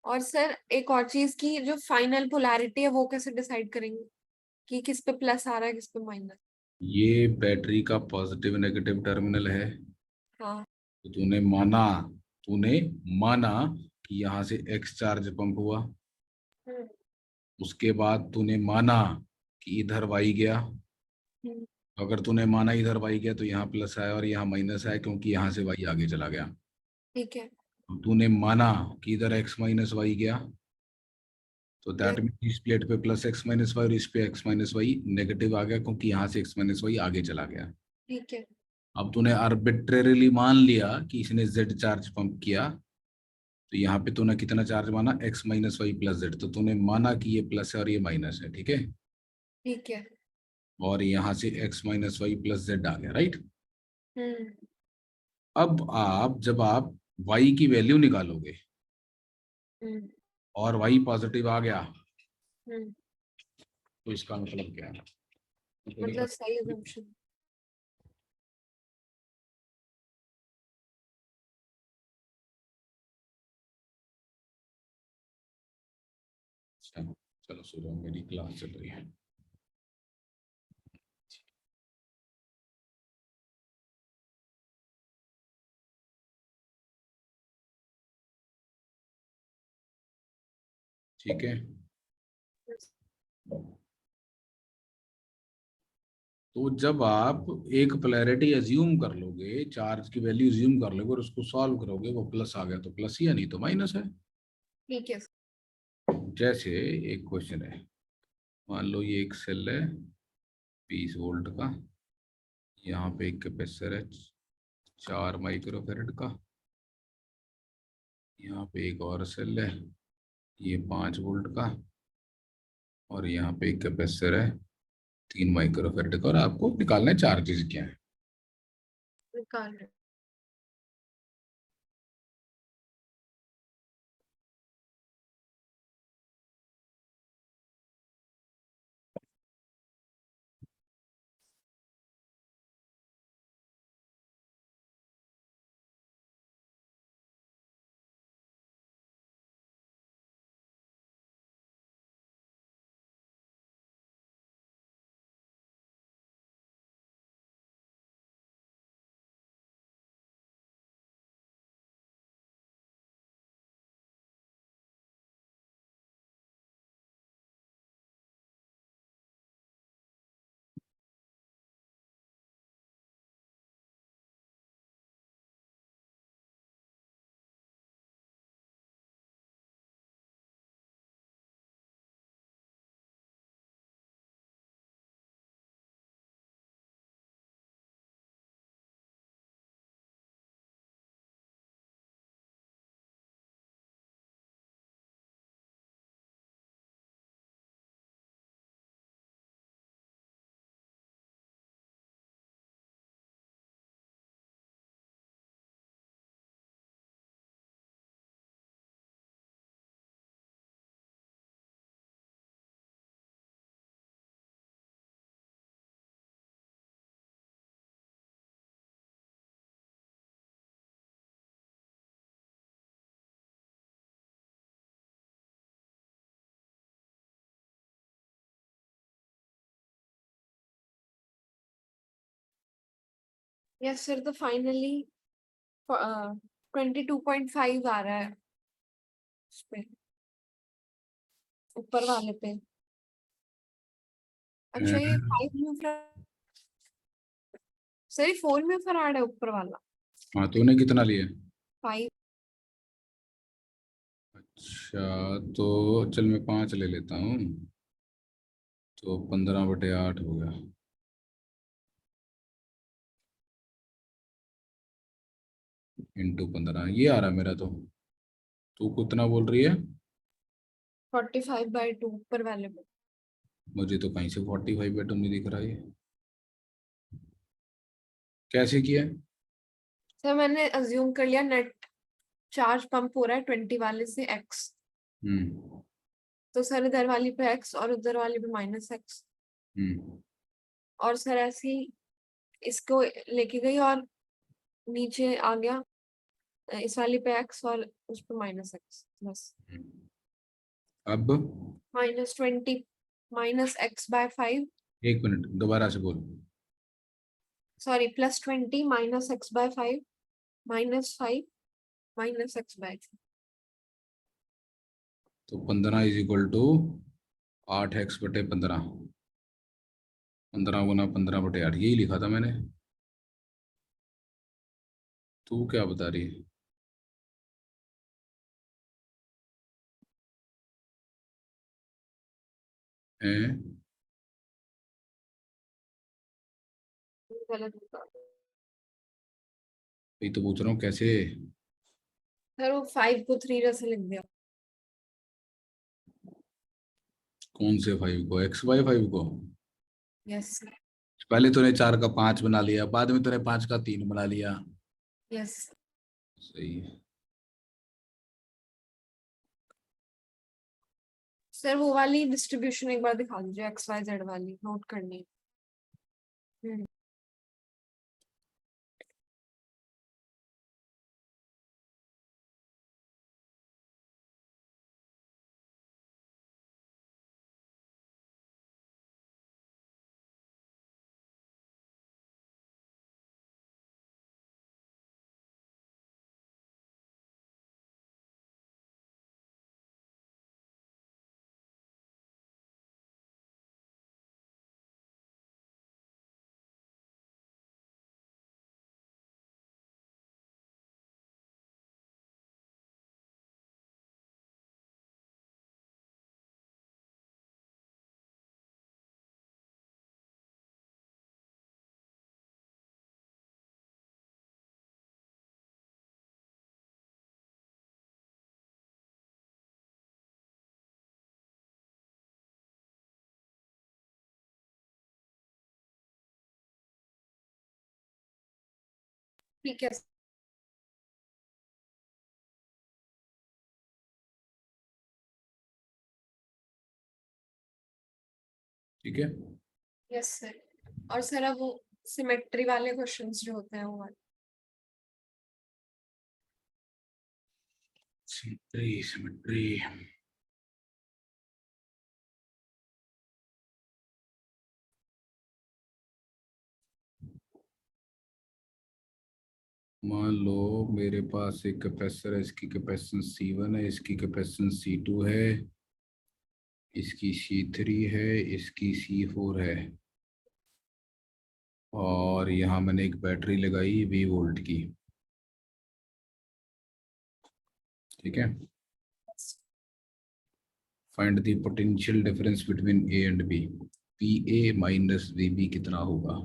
और सर एक और चीज की, जो फाइनल पोलैरिटी है वो कैसे डिसाइड करेंगे कि किस पे प्लस आ रहा है किस पे माइनस? है। ये बैटरी का पॉजिटिव नेगेटिव टर्मिनल है। हाँ। तो तूने माना कि यहाँ से एक्स चार्ज पंप हुआ। हम्म। उसके बाद तूने माना कि इधर वाई गया। हम्म। अगर तूने माना इधर वाई गया तो यहाँ प्लस आया और यहाँ माइनस आया, क्योंकि यहाँ से वाई आगे चला गया। ठीक है। तूने माना कि इधर एक्स माइनस वाई गया, तो दैट यस। मीन इस प्लेट पे प्लस एक्स माइनस वाई और इस पे एक्स माइनस वाई नेगेटिव आ गया, क्योंकि यहाँ से एक्स माइनस वाई आगे चला गया। ठीक है। अब तूने आर्बिट्रेरीली मान लिया कि इसने जेड चार्ज पंप किया, तो यहाँ पे तूने कितना चार्ज माना? X minus Y plus Z. तो तूने माना कि ये प्लस है और ये माइनस है, ठीक है। ठीक है। और यहाँ से X minus Y plus Z आ गया, राइट। हम्म। जब आप वाई की वैल्यू निकालोगे हम्म। और वाई पॉजिटिव आ गया, हम्म। तो इसका मतलब क्या है? मतलब सही assumption। चलो चलो सो जाओ, मेरी क्लास चल रही है। ठीक है। तो जब आप एक पोलैरिटी एज्यूम कर लोगे, चार्ज की वैल्यू एज्यूम कर लोगे और उसको सॉल्व करोगे, वो प्लस आ गया तो प्लस ही है, नहीं तो माइनस है। ठीक है। जैसे एक क्वेश्चन है, मान लो ये एक सेल है 20 वोल्ट का, यहाँ पे एक कैपेसिटर है 4 माइक्रोफेरेड का, यहाँ पे एक और सेल है ये 5 वोल्ट का, और यहाँ पे एक कैपेसिटर है 3 माइक्रोफेरेड का, और आपको निकालना है चार्जेस क्या है। निकाल रहे। यस सर, तो फाइनली 22.5 आ रहा है उस पे, ऊपर वाले पे। अच्छा ये 5 में सर 4 में फराड है ऊपर वाला। हाँ, तूने कितना लिया? 5। अच्छा, तो चल मैं 5 ले लेता हूँ, तो 15/8 हो गया। इंटू 15 ये आ रहा मेरा। तो तू कितना बोल रही है? 45/2 ऊपर वाले पे। मुझे तो कहीं से 45/2 नहीं दिख रहा है। कैसे किया? सर मैंने अज्यूम कर लिया नेट चार्ज पंप हो रहा है 20 वाले से x, हम्म। तो सर इधर वाली पे x और उधर वाली पे -x, हम्म। और सर ऐसे ही इसको लेके गई और नीचे आ गया इस वाली पे x और उस पे -x, बस। अब -20 -x/5, 1 मिनट दोबारा से बोल। Sorry +20 -x/5 -5 -x/5। तो 15 इज इक्वल टू 8x/15। 15 × 15/8 यही लिखा था मैंने। तू क्या बता रही है? हैं? गलत होगा यही तो पूछ रहा हूँ कैसे। सर, वो 5 को 3 जैसे लिख दिया। कौन से 5 को? x/5 को? यस पहले तूने 4 का 5 बना लिया, बाद में तूने 5 का 3 बना लिया। यस। सही है। सर वो वाली डिस्ट्रीब्यूशन एक बार दिखा दीजिए, XYZ वाली नोट करनी है। ठीक है। ठीक है। Yes sir. और सर अब वो सिमेट्री वाले क्वेश्चंस जो होते हैं वो वाले। Symmetry symmetry. मान लो मेरे पास एक कैपेसिटर है, इसकी कैपेसिटेंस C1 है, इसकी कैपेसिटेंस C2 है, इसकी C3 है, इसकी C4 है, और यहाँ मैंने एक बैटरी लगाई 20 वोल्ट की। ठीक है। Find the potential difference between A and B. PA minus VB कितना होगा?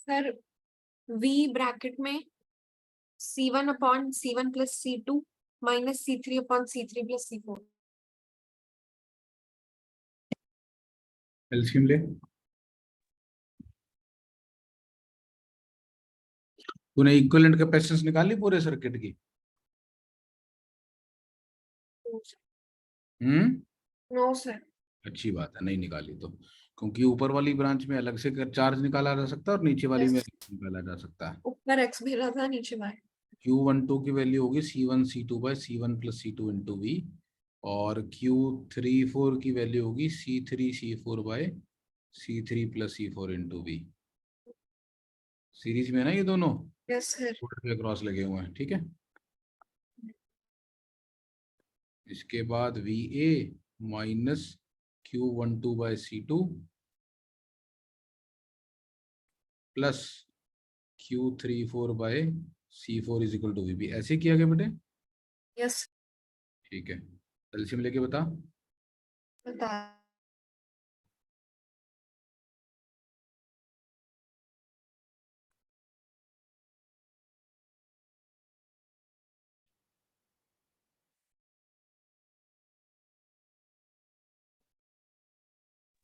सर v ब्रैकेट में c1 upon c1 plus c2 minus c3 upon c3 plus c4। LCM ले। तूने इक्विवेलेंट कैपेसिटेंस निकाली पूरे सर्किट की? No sir. अच्छी बात है, नहीं निकाली तो, क्योंकि ऊपर वाली ब्रांच में अलग से चार्ज निकाला जा सकता है और नीचे वाली में Yes. निकाला जा सकता है। ऊपर x भेजा था, नीचे y। Q12 की वैल्यू होगी C1 C2 by C1 plus C2 into V, और Q34 की वैल्यू होगी C3 C4 by C3 plus C4 into V। Series में है ना ये दोनों, यस सर। पे क्रॉस लगे हुए हैं, ठीक है। इसके बाद VA minus Q12 by C2 plus Q34 by C4 is equal to VB। ऐसे किया गया बेटे? यस। ठीक है, एलसीएम लेके बता। बता।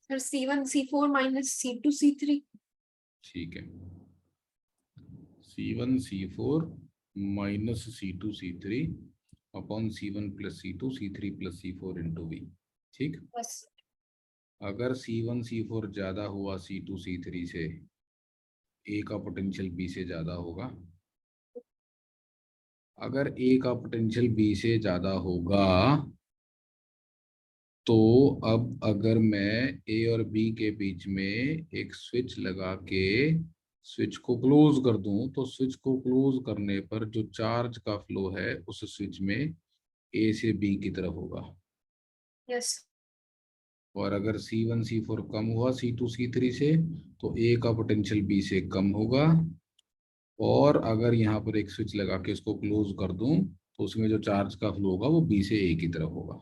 Sir C1 C4 minus C2 C3। ठीक है, C1 C4 minus C2 C3 upon C1 plus C2 C3 plus C4 into V। ठीक, बस। अगर C1 C4 ज्यादा हुआ C2 C3 से, A का पोटेंशियल B से ज्यादा होगा। अगर A का पोटेंशियल B से ज्यादा होगा तो अब अगर मैं A और B के बीच में एक स्विच लगा के स्विच को क्लोज कर दूं, तो स्विच को क्लोज करने पर जो चार्ज का फ्लो है उस स्विच में A से B की तरफ होगा। यस। और अगर C1 C4 कम हुआ C2 C3 से, तो A का पोटेंशियल B से कम होगा। और अगर यहाँ पर एक स्विच लगा के इसको क्लोज कर दूं, तो उसमें जो चार्ज का फ्लो होगा वो B से A की तरफ होगा।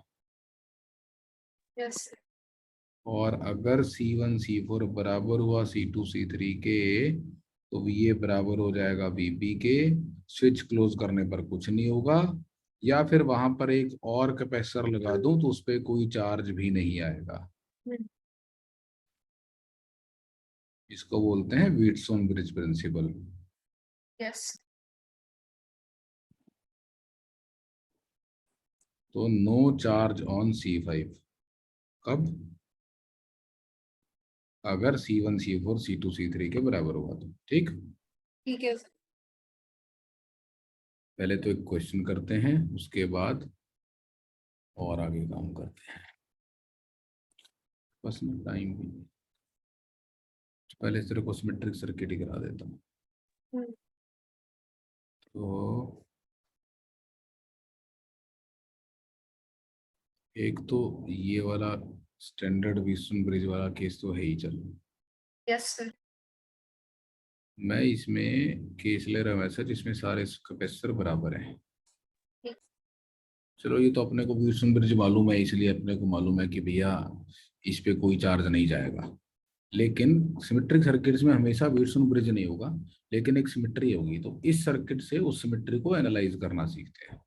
यस। और अगर C1 C4 बराबर हुआ C2 C3 के, तो VA बराबर हो जाएगा VB के। स्विच क्लोज करने पर कुछ नहीं होगा, या फिर वहां पर एक और कैपेसिटर लगा दूं तो उस पर कोई चार्ज भी नहीं आएगा। इसको बोलते हैं व्हीटस्टोन ब्रिज प्रिंसिपल। यस। तो नो चार्ज ऑन C5 कब? अगर C1 C4 C2 C3 के बराबर होगा तो। ठीक, ठीक है सर। पहले तो एक क्वेश्चन करते हैं, उसके बाद और आगे काम करते हैं। बस में टाइम भी नहीं। पहले तेरे को सिमेट्रिक सर्किट ही करा देता हूँ। तो एक तो ये वाला स्टैंडर्ड व्हीटस्टोन ब्रिज वाला केस तो है ही। चलो, यस सर। मैं इसमें केस ले रहा हूँ ऐसा जिसमें सारे कैपेसिटर बराबर हैं। चलो, ये तो अपने को व्हीटस्टोन ब्रिज मालूम है, इसलिए अपने को मालूम है कि भैया इस पे कोई चार्ज नहीं जाएगा। लेकिन सिमेट्रिक सर्किट्स में हमेशा व्हीटस्टोन ब्रिज नहीं होगा, लेकिन एक सिमेट्री होगी। तो इस सर्किट से उस सिमेट्री को एनालाइज करना सीखते हैं।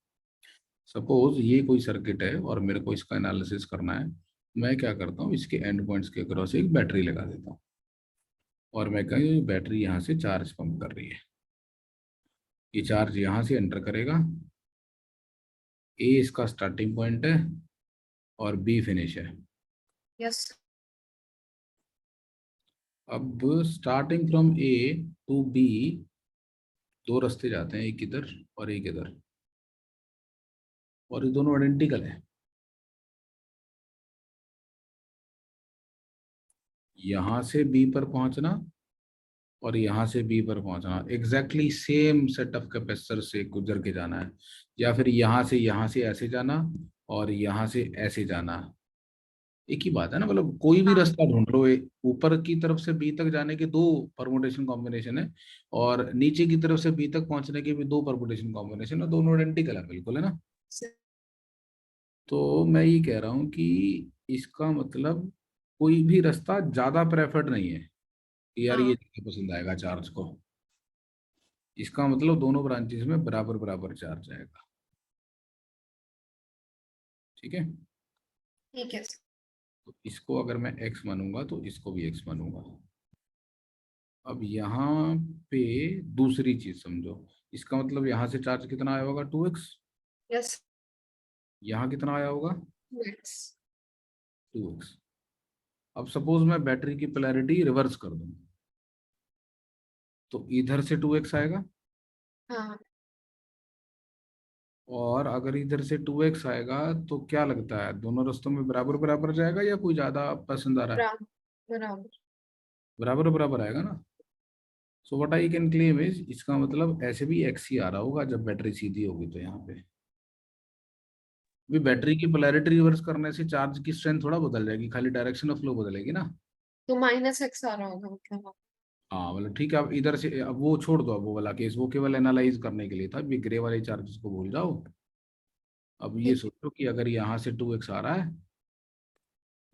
सपोज ये कोई सर्किट है और मेरे को इसका एनालिसिस करना है। मैं क्या करता हूँ, इसके एंड पॉइंट्स के अक्रॉस एक बैटरी लगा देता हूँ, और मैं कहीं बैटरी यहाँ से चार्ज पंप कर रही है। ये चार्ज यहाँ से एंटर करेगा, ए इसका स्टार्टिंग पॉइंट है और बी फिनिश है। यस। अब starting from A to B दो रास्ते जाते हैं, एक इधर और एक इधर, और ये दोनों आइडेंटिकल है। यहां से बी पर पहुंचना और यहां से बी पर पहुंचना exactly same set of capacitor से गुजर के जाना है, या फिर यहां से ऐसे जाना और यहां से ऐसे जाना। एक ही बात है ना, मतलब कोई भी रास्ता ढूंढ लो। ऊपर की तरफ से बी तक जाने के दो परमुटेशन कॉम्बिनेशन है, और नीचे की तरफ से बी तक पहुंचने के भी दो परमुटेशन कॉम्बिनेशन है, दोनों आइडेंटिकल है, बिल्कुल है ना। तो मैं ये कह रहा हूं कि इसका मतलब कोई भी रास्ता ज्यादा प्रेफर्ड नहीं है। यार हाँ ये ज्यादा पसंद आएगा चार्ज को। इसका मतलब दोनों ब्रांचेस में बराबर बराबर चार्ज आएगा। ठीक है, ठीक है। तो इसको अगर मैं x मानूंगा तो इसको भी x मानूंगा। अब यहाँ पे दूसरी चीज समझो। इसका मतलब यहाँ से चार्ज कितना आया होगा, 2x। यस। यहाँ कितना आया होगा, मैक्स। 2x। अब सपोज मैं बैटरी की पोलैरिटी रिवर्स कर दूं, तो इधर से 2x आएगा, हाँ और अगर इधर से 2x आएगा तो क्या लगता है दोनों रास्तों में बराबर बराबर जाएगा या कोई ज्यादा पसंद आ रहा है? बराबर बराबर। बराबर बराबर आएगा ना। So what I can claim is, इसका मतलब ऐसे भी x ही आ रहा होगा जब बैटरी सीधी होगी तो यहाँ पे भी बैटरी की पोलैरिटी रिवर्स करने से चार्ज की स्ट्रेंथ थोड़ा बदल जाएगी, खाली डायरेक्शन ऑफ फ्लो बदलेगी ना। तो माइनस एक्स आ रहा होगा मतलब। हाँ मतलब ठीक है, अब इधर से अब वो छोड़ दो, अब वो वाला केस वो केवल एनालाइज करने के लिए था, भी ग्रे वाले चार्जेस को भूल जाओ। अब ये ठीक। सोचो कि अगर यहाँ से 2x आ रहा है,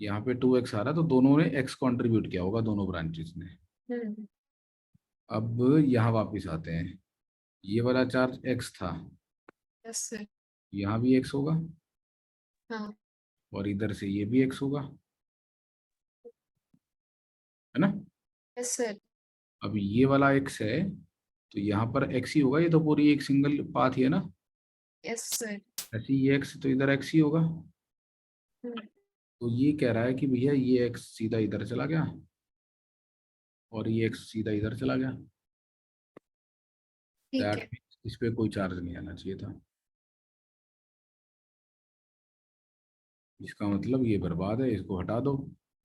यहाँ पे 2x आ रहा है, तो दोनों ने x कंट्रीब्यूट किया होगा, दोनों ब्रांचेस ने। हम्म। अब यहाँ वापस आते हैं, ये वाला चार्ज x था, यस सर। यहाँ भी x होगा, हाँ। और इधर से ये भी x होगा, है ना। Yes sir. अब ये वाला x है, तो यहाँ पर x ही होगा, ये तो पूरी एक सिंगल पाथ ही है ना। Yes sir. ऐसे ये x तो इधर x ही होगा। हम्म। तो ये कह रहा है कि भैया ये x सीधा इधर चला गया, और ये x सीधा इधर चला गया। ठीक दैट है। इस पे कोई चार्ज नहीं आना चाहिए था। इसका मतलब ये बर्बाद है, इसको हटा दो,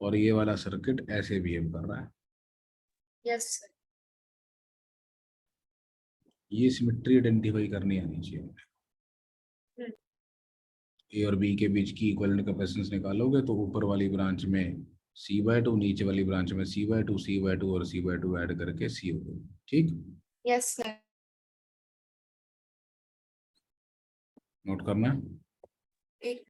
और ये वाला सर्किट ऐसे बिहेव कर रहा है। Yes sir. ये सिमेट्री आइडेंटिफाई करनी आनी चाहिए। हम्म। ए और बी के बीच की इक्विवेलेंट कैपेसिटेंस निकालोगे तो ऊपर वाली ब्रांच में C/2, नीचे वाली ब्रांच में C/2 और C/2 ऐड करके C होगा। ठीक, यस सर। नोट करना है। एक।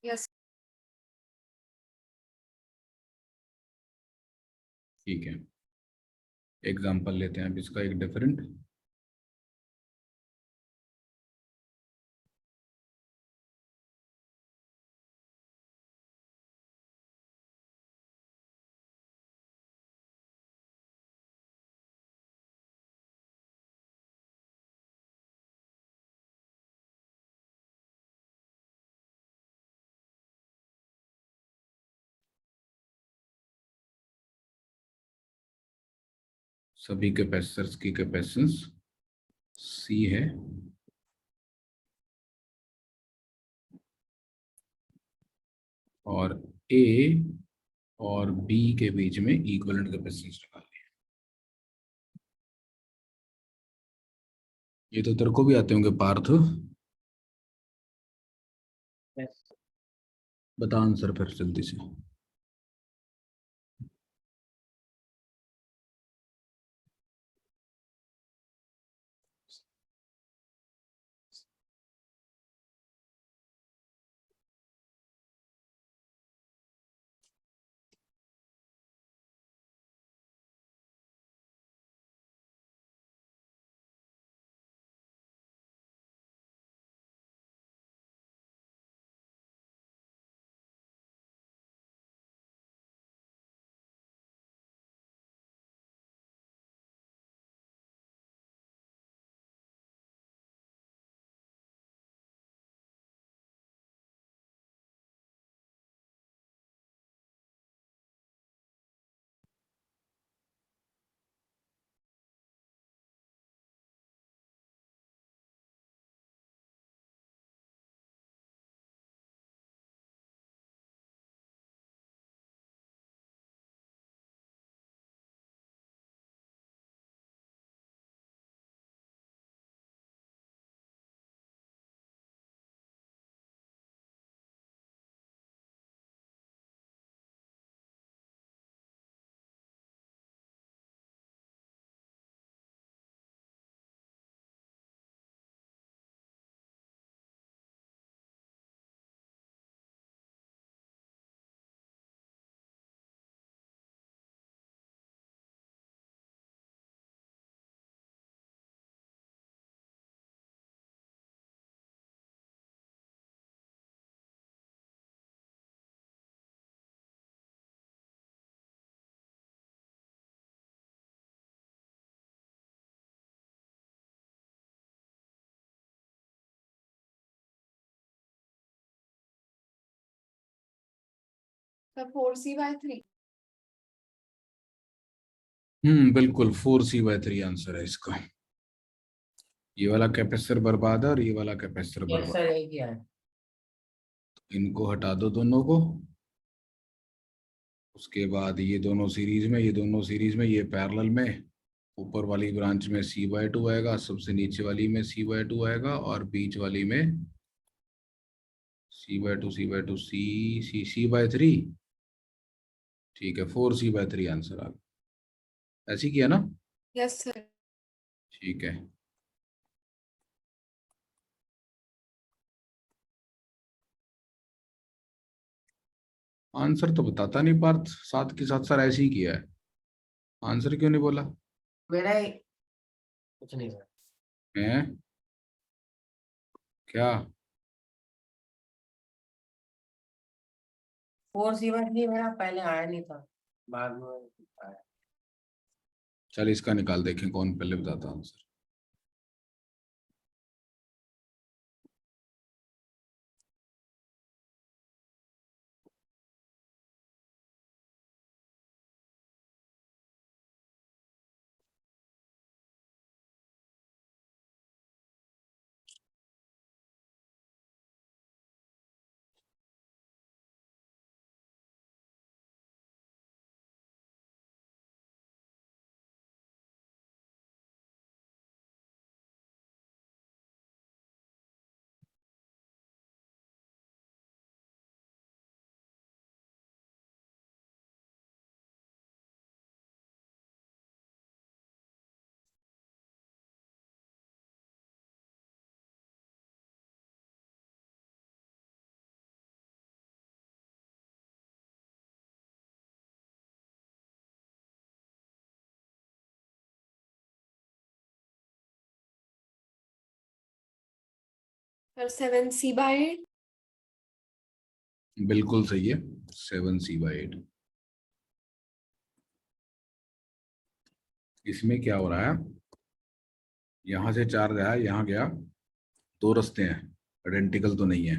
यस। ठीक है, एग्जाम्पल लेते हैं अब इसका एक डिफरेंट। सभी कैपेसिटर्स की कैपेसिटेंस C है, और A और B के बीच में इक्विवेलेंट कैपेसिटेंस निकालनी है। ये तो तेरे को भी आते होंगे पार्थ, यस। बता आंसर फिर जल्दी से। तो 4c/3। बिल्कुल 4c/3 आंसर है इसका। ये वाला कैपेसिटर बर्बाद है और ये वाला कैपेसिटर यस बर्बाद। सर यही किया है। इनको हटा दो दोनों को। उसके बाद ये दोनों सीरीज में, ये दोनों सीरीज में, ये पैरेलल में। ऊपर वाली ब्रांच में c/2 आएगा, सबसे नीचे वाली में c/2 आएगा, और बीच वाली में c/2 c/2 c/3। ठीक है, 4c/3 आंसर आ गया। ऐसे ही किया ना? Yes sir. ठीक है। आंसर तो बताता नहीं पार्थ, साथ के साथ सर ऐसे ही किया है। आंसर क्यों नहीं बोला? मेरा कुछ नहीं सर। है क्या? 4c/3 मेरा पहले आया नहीं था, बाद में आया। चल इसका निकाल, देखें कौन पहले बताता आंसर। Sir 7c/8। बिल्कुल सही है, 7c/8। इसमें क्या हो रहा है, यहां से 4 गया, यहाँ गया, 2 रास्ते हैं, आइडेंटिकल तो नहीं है,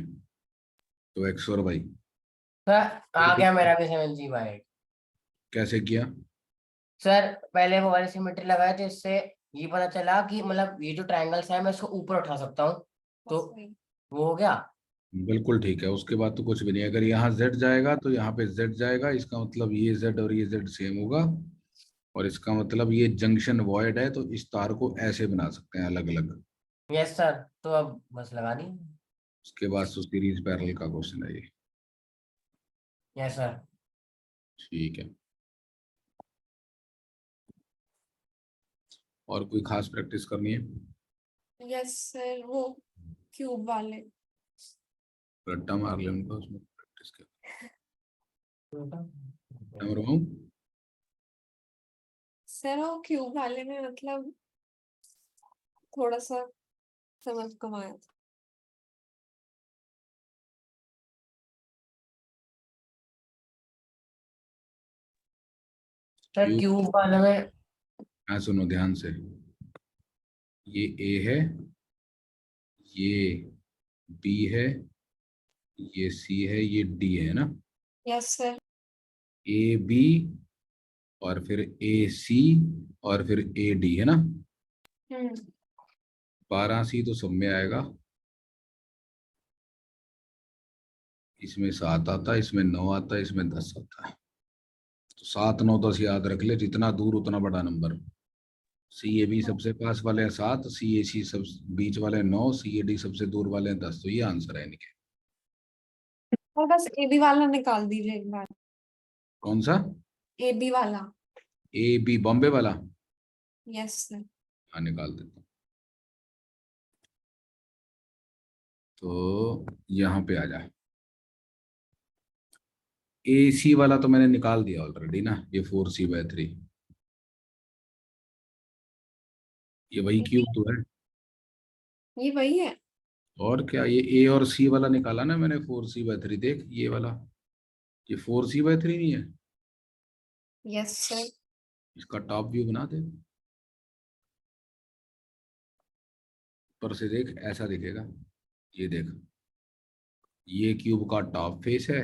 तो एक्स और वाई। सर आ गया मेरा भी 7c/8। कैसे किया? सर पहले वो वाली सिमेट्री लगाए थे, इससे ये पता चला कि मतलब ये जो ट्रायंगल्स है मैं इसको ऊपर उठा सकता हूँ, तो वो हो गया। बिल्कुल ठीक है, उसके बाद तो कुछ भी नहीं। अगर यहाँ z जाएगा तो यहाँ पे z जाएगा, इसका मतलब ये z और ये z सेम होगा, और इसका मतलब ये जंक्शन वॉइड है, तो इस तार को ऐसे बना सकते हैं अलग अलग। यस सर, तो अब बस लगा दी। उसके बाद तो सीरीज पैरेलल का क्वेश्चन है ये। Yes sir. ठीक है, और कोई खास प्रैक्टिस करनी है? यस सर, वो क्यूब वाले। रट्टा मार ले उनका, उसमें प्रैक्टिस कर। Sir number 1। सर वो क्यूब वाले में मतलब थोड़ा सा समझ कम आया था। क्यूब वाले में। हाँ सुनो ध्यान से, ये ए है, ये बी है, ये सी है, ये डी है ना? Yes sir. ए बी, और फिर ए सी, और फिर ए डी है ना? 12c तो सब में आएगा। इसमें 7 आता है, इसमें 9 आता है, इसमें 10 आता है। तो 7 9 10 याद रख ले, जितना दूर उतना बड़ा नंबर। सी ए बी सबसे पास वाले हैं 7, सी ए सी सब बीच वाले हैं 9, सी ए डी सबसे दूर वाले हैं 10। तो ये आंसर है इनके। और बस ए बी वाला निकाल दीजिए एक बार। कौन सा? ए बी वाला। ए बी बॉम्बे वाला? Yes sir. हाँ निकाल देता हूँ। तो यहाँ पे आ जा। ए सी वाला तो मैंने निकाल दिया ऑलरेडी ना, ये 4c/3। ये वही क्यूब तो है। ये वही है। और क्या, ये ए और सी वाला निकाला ना मैंने, 4c/3। देख ये वाला, ये 4c/3 नहीं है? Yes sir. इसका टॉप व्यू बना दे, ऊपर से देख ऐसा दिखेगा। ये देख, ये क्यूब का टॉप फेस है,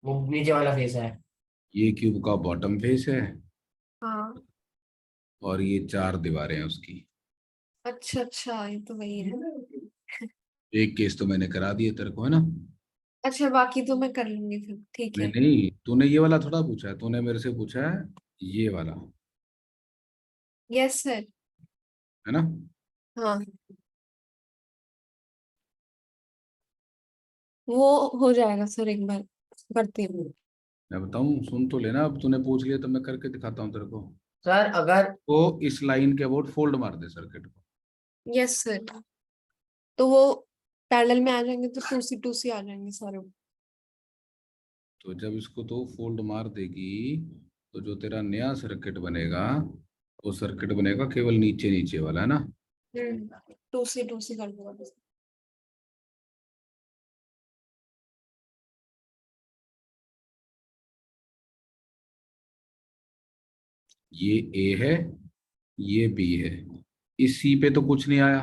वो नीचे वाला फेस है। ये क्यूब का बॉटम फेस है हाँ और ये 4 दीवारें हैं उसकी। अच्छा अच्छा, ये तो वही है। एक केस तो मैंने करा दिया तेरे को, है ना? अच्छा बाकी तो मैं कर लूंगी फिर, ठीक नहीं है। नहीं, तूने ये वाला थोड़ा पूछा है, तूने मेरे से पूछा है ये वाला, यस सर। है ना? हाँ वो हो जाएगा सर, एक बार करती हूँ। मैं बताऊं, सुन तो लेना, अब तूने पूछ लिया तो मैं करके दिखाता हूँ तेरे को। सर अगर तो इस लाइन के अबाउट फोल्ड मार दे सर्किट को। यस सर, तो वो पैरेलल में आ जाएंगे तो टू सी आ जाएंगे सारे। तो जब इसको तो फोल्ड मार देगी तो जो तेरा नया सर्किट बनेगा, वो सर्किट बनेगा केवल नीचे नीचे वाला, है ना? टू सी कर दूंगा बस। ये ए है, ये बी है। इस सी पे तो कुछ नहीं आया,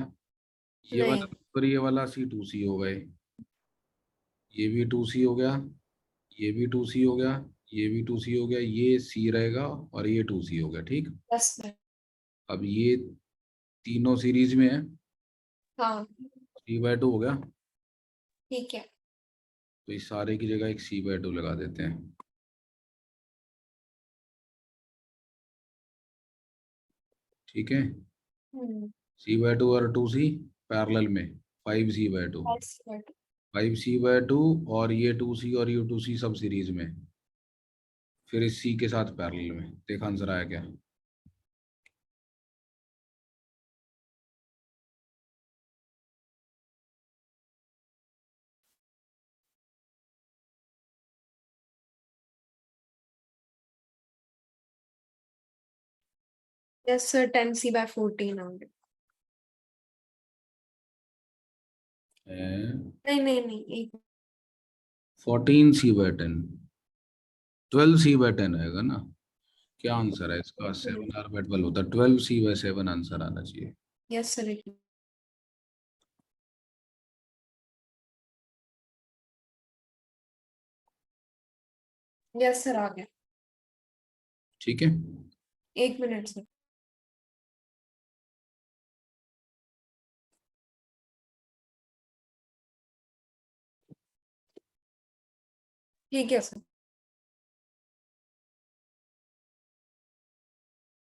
ये नहीं। वाला और ये वाला सी टू सी हो गए। ये भी टू सी हो गया, ये भी टू सी हो गया, ये भी टू सी हो गया, ये सी रहेगा और ये टू सी हो गया, ठीक। Yes sir. अब ये तीनों सीरीज में है, हाँ 3/2 हो गया। ठीक है। तो इस सारे की जगह एक C/2 लगा देते हैं, ठीक है। हम्म। C/2 और 2C पैरेलल में 5C/2, यस सर। 5C/2, और ये 2C और ये 2C सब सीरीज में, फिर इस C के साथ पैरेलल में। देख आंसर आया क्या? यस सर, 10C/14 आ गया। नहीं नहीं नहीं, एक 14C/10, 12C/10 आएगा ना? क्या आंसर है इसका? मिनट। 7R/12 होता है, 12C/7 आंसर आना चाहिए। यस सर, एक यस सर आ गया। ठीक है। 1 मिनट सर। ठीक है सर।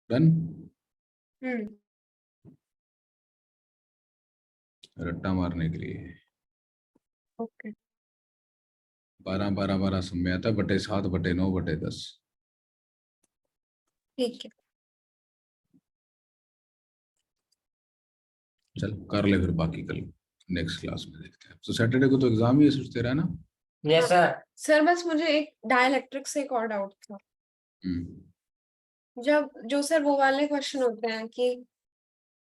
डन। हम्म। रट्टा मारने के लिए ओके। 12 12 12 सब में आता है, /7/9/10। ठीक है। चल कर ले फिर, बाकी कल नेक्स्ट क्लास में देखते हैं। तो सैटरडे को तो एग्जाम ही है, सोचते रहा ना। Yes sir. सर बस मुझे एक डाइलेक्ट्रिक से एक और डाउट था। जब जो सर वो वाले क्वेश्चन होते हैं कि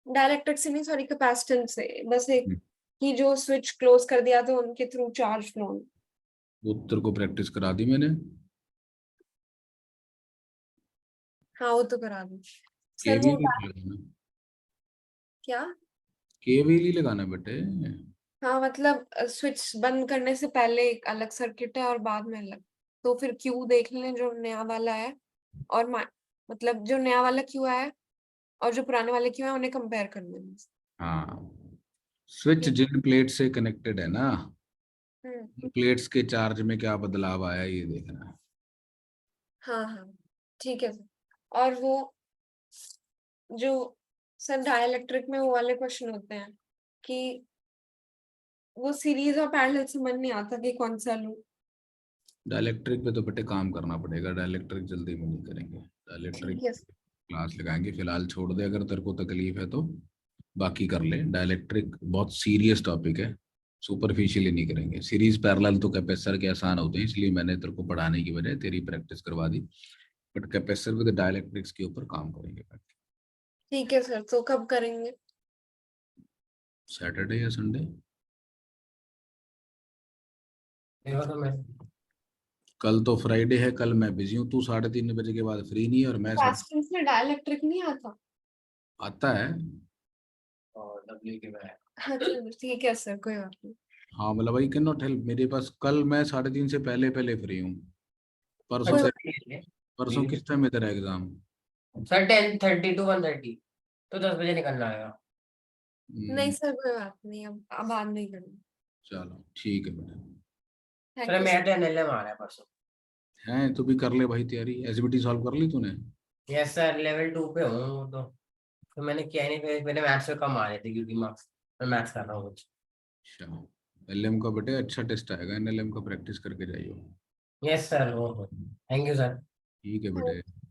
डाइलेक्ट्रिक से नहीं, सॉरी कैपेसिटेंस से, बस एक हम्म। कि जो स्विच क्लोज कर दिया तो उनके थ्रू चार्ज फ्लो। वो तेरे को प्रैक्टिस करा दी मैंने। हाँ वो तो करा दूँ सर वो। केवीएल लगाना, क्या? केवीएल ही लगाना बेटे। हाँ मतलब स्विच बंद करने से पहले एक अलग सर्किट है और बाद में अलग, तो फिर क्यू देख लें जो नया वाला है, और मतलब जो नया वाला क्यू है और जो पुराने वाले क्यू है उन्हें कंपेयर कर लें। हाँ, स्विच ठीक। जिन प्लेट से कनेक्टेड है ना, हम्म। प्लेट्स के चार्ज में क्या बदलाव आया ये देखना है। हाँ हाँ ठीक है सर। और वो जो सर डाइलेक्ट्रिक में वो वाले क्वेश्चन होते हैं कि वो सीरीज और पैरेलल समझ नहीं आता कि कौन सा लूं। डाइलेक्ट्रिक पे तो बेटे काम करना पड़ेगा, डाइलेक्ट्रिक जल्दी में नहीं करेंगे। ठीक डाइलेक्ट्रिक है सर। क्लास लगाएंगे, फिलहाल छोड़ दे अगर तेरे को तकलीफ है तो। बाकी कर ले, डाइलेक्ट्रिक बहुत सीरियस टॉपिक है, सुपरफिशियली नहीं करेंगे। सीरीज पैरेलल तो कैपेसिटर के आसान होते हैं, इसलिए मैंने तेरे को पढ़ाने की वजह तेरी प्रैक्टिस करवा दी। बट कैपेसिटर विद डाइलेक्ट्रिक्स के ऊपर काम करेंगे। ठीक है सर, तो कब करेंगे? सैटरडे या संडे। देखो तो मैं कल तो फ्राइडे है, कल मैं बिजी हूँ, तू 3:30 बजे के बाद फ्री नहीं है और मैं साढ़े। कैपेसिटेंस में डाइलेक्ट्रिक नहीं आता? आता है। और डब्ल्यू के मैं अच्छा ठीक है सर, कोई बात नहीं। हाँ मतलब आई कैन नॉट हेल्प, मेरे पास कल मैं 3:30 से पहले पहले फ्री हूँ। परसों अच्छा, से, परसों किस टाइम है तेरा एग्जाम? सर 10:30 to 1:30, तो 10 बजे निकलना आएगा। नहीं सर कोई बात नहीं, अब बाद में करना। चलो ठीक है बेटा। थैंक सर यू मेरा तो एनएलएम आ रहा है परसों। है तो भी कर ले भाई तैयारी, एसबीटी सॉल्व कर ली तूने? यस सर, लेवल 2 पे हूँ वो तो मैंने किया ही नहीं, फिर मेरे मैथ्स में कम आ रहे थे क्योंकि मार्क्स, मैं मैथ्स कर रहा हूँ कुछ। अच्छा, एलएम का बेटे अच्छा टेस्ट आएगा, एनएलएम का प्रैक्टिस करके जाइयो। यस सर, वो थैंक यू सर। ठीक है सर। बेटे।